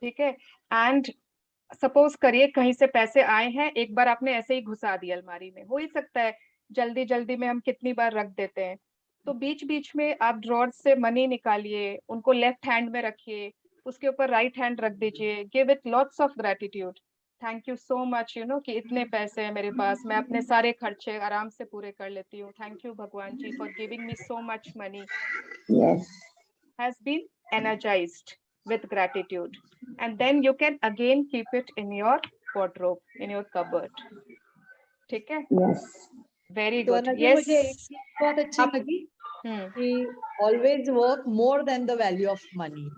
ठीक है। एंड सपोज करिए कहीं से पैसे आए हैं, एक बार आपने ऐसे ही घुसा दिया अलमारी में, हो ही सकता है, जल्दी जल्दी में हम कितनी बार रख देते हैं। तो बीच बीच में आप ड्रॉर से मनी निकालिए, उनको लेफ्ट हैंड में रखिए, उसके ऊपर राइट हैंड रख दीजिए, give it lots of gratitude, thank you so much, कि इतने पैसे हैं मेरे पास, मैं अपने सारे खर्चे आराम से पूरे कर लेती हूँ, thank you Bhagwan ji for giving me so much money. Yes. Has been energized with gratitude, and then you can again keep it in your wardrobe, in your cupboard. ठीक है? Yes. Very तो good. मुझे Yes. एक चीज बहुत अच्छी आप- लगी कि always work more than the value of money.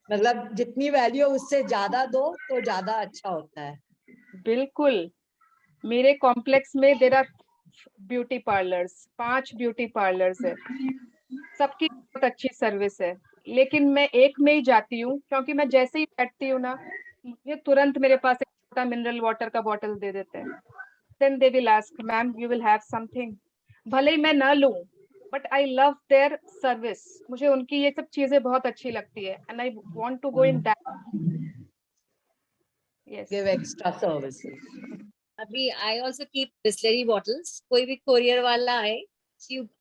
मतलब जितनी वैल्यू उससे ज्यादा दो तो ज्यादा अच्छा होता है। बिल्कुल। मेरे कॉम्प्लेक्स में there are beauty parlours, 5 beauty parlours है, सबकी बहुत अच्छी सर्विस है, लेकिन मैं एक में ही जाती हूँ, क्योंकि मैं जैसे ही बैठती हूँ ना, ये तुरंत मेरे पास एक छोटा मिनरल वाटर का बॉटल दे देते हैं। Then they will ask, ma'am you will have something, भले ही मैं ना लूं, but I love their service, मुझे उनकी ये सब चीजें बहुत अच्छी लगती है, and I want to go in that. Yes, give extra services. अभी I also keep Bisleri bottles. कोई भी courier वाला आए,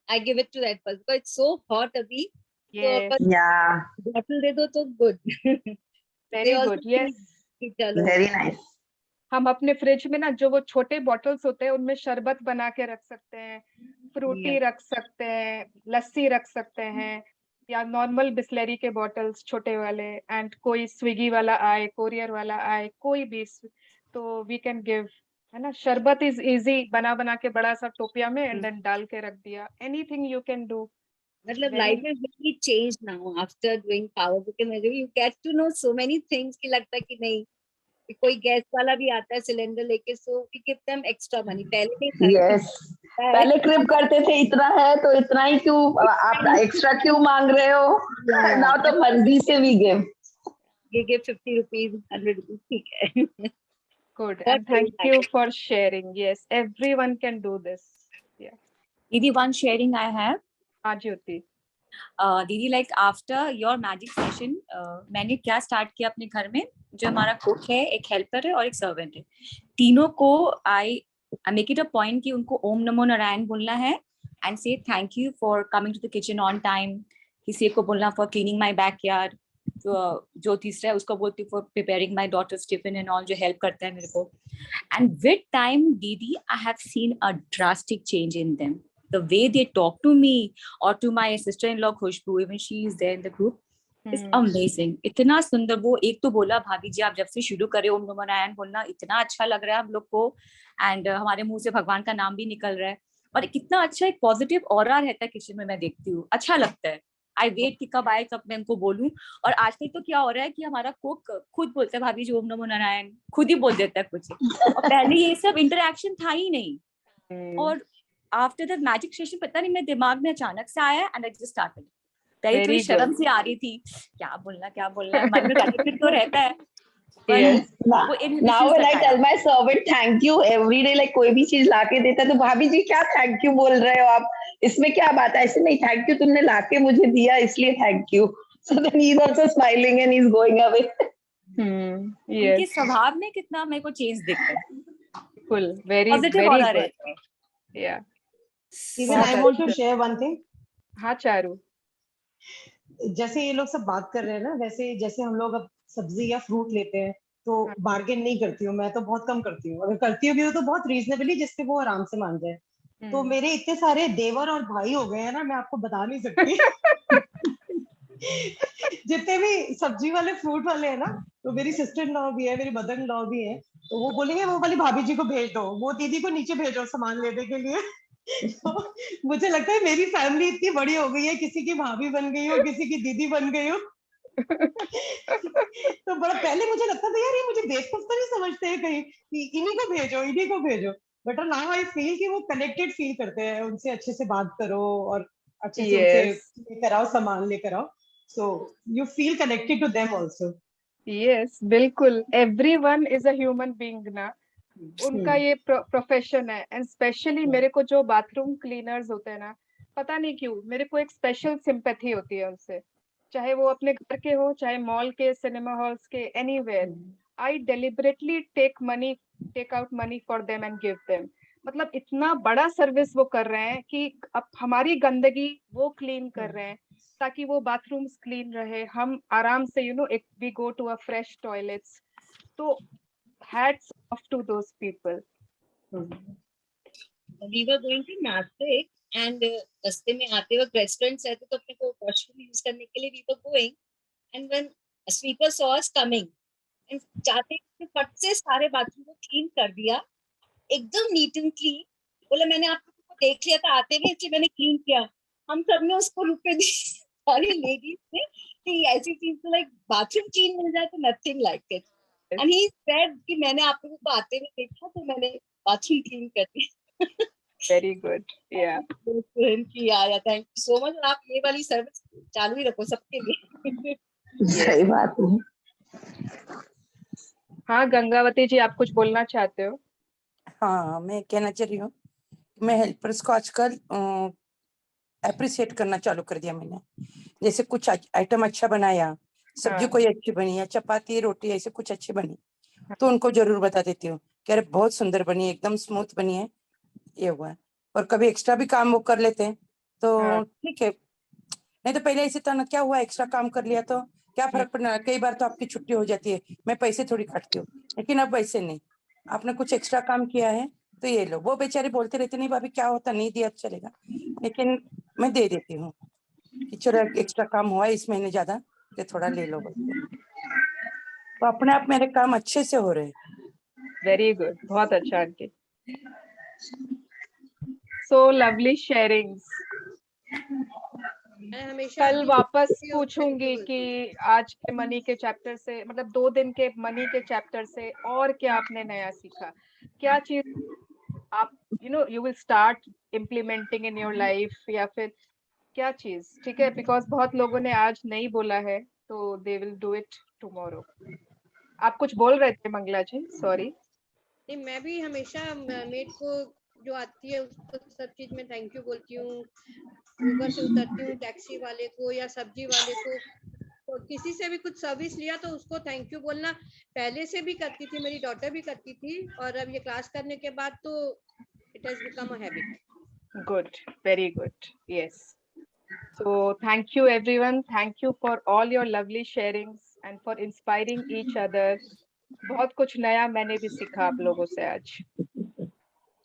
I give it to that person because it's so hot अभी। तो अपन Yeah. bottle दे दो तो good. Very good. यस, चलो Very nice. हम अपने फ्रिज में ना जो वो छोटे बॉटल्स होते हैं उनमें शरबत बना के रख सकते हैं, फ्रूटी रख सकते हैं, लस्सी रख सकते हैं, या नॉर्मल बिस्लेरी के बॉटल्स छोटे वाले, एंड कोई स्विगी वाला आए, कोरियर वाला आए, कोई भी, तो वी कैन गिव, है ना। शरबत इज इजी, बना बना के बड़ा सा टोपिया में एंड देन डाल के रख दिया, एनीथिंग यू कैन डू। मतलब Very- life is really changed now after doing power book and you get to know so many things कि लगता है कि नहीं कि कोई गैस वाला भी आता है सिलेंडर लेके, so we give them extra money। पहले नहीं था। Yes. पहले क्रिप करते थे, इतना है तो इतना ही क्यों, आप एक्स्ट्रा क्यों मांग रहे हो? Now तो मर्जी से भी गिव। ये give 50 rupees, 100 rupees, ठीक है। Good, What and thank will you for sharing. Yes, everyone can do this. Yeah. Didi, one sharing I have. हाँ ज्योति। दीदी like after your magic session मैंने क्या स्टार्ट किया अपने घर में, जो हमारा कुक है, एक हेल्पर है और एक सर्वेंट है, तीनों को I make it a point कि उनको ओम नमो नारायण बोलना है and say thank you for coming to the kitchen on time. किसी को बोलना फॉर क्लीनिंग माई बैकयार्ड, जो तीसरा है उसको बोलती हूँ for preparing my daughter's tiffin and all, जो हेल्प करता है मेरे को। एंड विद टाइम दीदी I have seen a drastic change in them, the way they talk to me or to my sister-in-law Khushbu, even she is there in the group, is amazing. इतना सुंदर। वो एक तो बोला भाभी जी आप जब से शुरू करे ओम नमो नारायण बोलना इतना अच्छा लग रहा है हम लोग को, एंड हमारे मुंह से भगवान का नाम भी निकल रहा है, और कितना अच्छा एक पॉजिटिव ऑरा रहता है किचन में, मैं देखती हूँ अच्छा लगता है। आई वेट कि कब आए कब मैं उनको बोलूं। और आजकल तो क्या हो रहा है कि हमारा कुक खुद बोलता है भाभी जी ओम नमो नारायण, खुद ही बोल देता है कुछ, और पहले ये सब इंटरेक्शन था ही नहीं। और आफ्टर द मैजिक सेशन पता नहीं मेरे दिमाग में अचानक से आया एंड आई जस्ट स्टार्टेड। पहले थोड़ी शर्म सी आ रही थी, क्या बोलना है, मन में गलती तो रहता है। Yes. Now when I tell my servant thank you every day, like कोई भी चीज लाके देता है तो भाभी जी क्या थैंक यू बोल रहे हो आप, इसमें क्या बात है, ऐसे नहीं, थैंक यू तुमने लाके मुझे दिया इसलिए thank you. So then he's also smiling and he's going away. उनके स्वभाव में कितना मेरे को चेंज दिखता है, Cool, very पॉजिटिव ऑरा रहता है। Yeah. Even I want to share one thing. हाँ चारू। जैसे ये लोग सब बात कर रहे हैं ना, वैसे जैसे हम लोग अब सब्जी या फ्रूट लेते हैं तो बार्गेन नहीं करती हूँ, मैं तो बहुत कम करती हूँ, अगर करती भी हूँ तो बहुत रीजनेबली, जिससे वो आराम से मान जाए। तो मेरे इतने सारे देवर और भाई हो गए हैं ना, मैं आपको बता नहीं सकती। जितने भी सब्जी वाले फ्रूट वाले हैं ना, तो मेरी सिस्टर इन लॉ भी है, मेरी मदर इन लॉ भी है, तो वो बोलेंगे वो वाली भाभी जी को भेज दो, वो दीदी को नीचे भेजो सामान लेने के लिए। तो मुझे लगता है मेरी फैमिली इतनी बड़ी हो गई है, किसी की भाभी बन गई हो, किसी की दीदी बन गई हो। तो बड़ा पहले मुझे लगता था यार ये मुझे बेवकूफ तो नहीं समझते हैं कहीं, इन्हीं को भेजो, इन्हीं को भेजो, बट नाउ आई फील कि वो कनेक्टेड फील करते हैं, उनसे अच्छे से बात करो और अच्छे से उनसे लेकर आओ, सामान लेकर आओ, so you feel connected to them also. Yes, बिल्कुल, everyone is a human being ना, उनका ये प्रोफेशन है, एंड स्पेशली मेरे को जो बाथरूम क्लीनर्स होते हैं ना, पता नहीं क्यों मेरे को एक स्पेशल सिंपैथी होती है उनसे, चाहे वो अपने घर के हो, चाहे मॉल के, सिनेमा हॉल्स के, anywhere. I deliberately take out money for them and give them. मतलब इतना बड़ा सर्विस वो कर रहे हैं कि अब हमारी गंदगी वो क्लीन कर रहे हैं ताकि वो बाथरूम्स क्लीन रहे, हम आराम से एक we go to a fresh toilets. तो hats off to those people. We were going to Nashik and रास्ते में आते वक्त रेस्टोरेंट्स रहते तो अपने को वॉशरूम यूज करने के लिए we were going, and when a sweeper saw us coming and जाते ही फट से सारे बाथरूम को क्लीन कर दिया, एकदम नीट एंड क्लीन। बोला मैंने आप लोगों को देख लिया था आते हुए, इसलिए मैंने क्लीन किया। हम सब ने उसको रुपए दी सारी लेडीज ने कि ऐसी चीज तो लाइक बाथरूम क्लीन मिल जाए तो nothing like it. And he said कि मैंने आप लोगों को आते हुए देखा तो मैंने बाथरूम क्लीन कर दिया। वेरी गुड, या थैंक यू सो मच। आप ये वाली सर्विस चालू ही रखो सबके लिए। सही बात है। हाँ गंगावती जी, आप कुछ बोलना चाहते हो? हाँ, मैं कहना चाह रही हूँ, मैं हेल्पर्स को आजकल अप्रिशिएट करना चालू कर दिया मैंने। जैसे कुछ आइटम अच्छा बनाया, सब्जी कोई अच्छी बनी या चपाती रोटी ऐसे कुछ अच्छी बनी, तो उनको जरूर बता देती हूँ कि अरे बहुत सुंदर बनी, एकदम स्मूथ बनी है, ये हुआ है। और कभी एक्स्ट्रा भी काम वो कर लेते हैं तो ठीक है, नहीं तो पहले ऐसे था ना, क्या हुआ एक्स्ट्रा काम कर लिया तो क्या फर्क पड़ना, कई बार तो आपकी छुट्टी हो जाती है, मैं पैसे थोड़ी काटती हूँ, लेकिन अब वैसे नहीं, आपने कुछ एक्स्ट्रा काम किया है तो ये लो। वो बेचारे बोलते रहते नहीं भाभी क्या होता, नहीं दिया तो चलेगा, लेकिन मैं दे देती हूँ कि चलो एक्स्ट्रा काम हुआ इस महीने ज्यादा, तो थोड़ा ले लो बोलते। तो अपने आप मेरे काम अच्छे से हो रहे हैं। वेरी गुड, बहुत अच्छा आंटी। So lovely sharings. कल वापस पूछूंगी कि आज के मनी के चैप्टर से, मतलब 2 दिन के मनी के चैप्टर से और क्या आपने नया सीखा, क्या चीज आप you will start implementing in your life, या फिर क्या चीज, ठीक है? बिकॉज बहुत लोगों ने आज नहीं बोला है तो they will do it tomorrow. आप कुछ बोल रहे थे मंगला जी, सॉरी। नहीं, मैं भी हमेशा मेट को जो आती है उसको सब चीज में थैंक यू बोलती हूँ। ऊबर से उतरती हूँ, टैक्सी वाले को या सब्जी वाले को, तो किसी से भी कुछ सर्विस लिया तो उसको थैंक यू बोलना पहले से भी करती थी, मेरी डॉटर भी करती थी, और अब ये क्लास करने के बाद तो it has become a habit. Good, very good. Yes. So thank you everyone. Thank you for all your lovely sharings and for inspiring each other. बहुत कुछ नया मैंने भी सीखा आप लोगों से आज।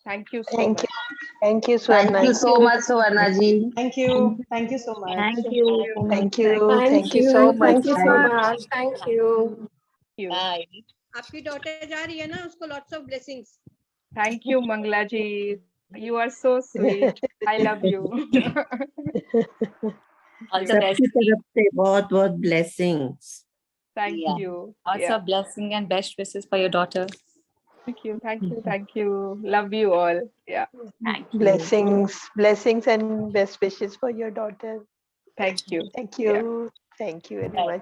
Thank you so much. Thank you so much Suvarna ji. Thank you so much. Thank you so much. Thank you so much. Thank you. Bye. आपकी डॉटर जा रही है ना, उसको lots of blessings. Thank you Mangala ji. You are so sweet. I love you. All the best. सबकी तरफ से बहुत blessings. Thank you. Also blessing and best wishes for your daughter. Thank you. Love you all. Yeah. Thank you. Blessings and best wishes for your daughter. Thank you. Thank you. Thank you very much.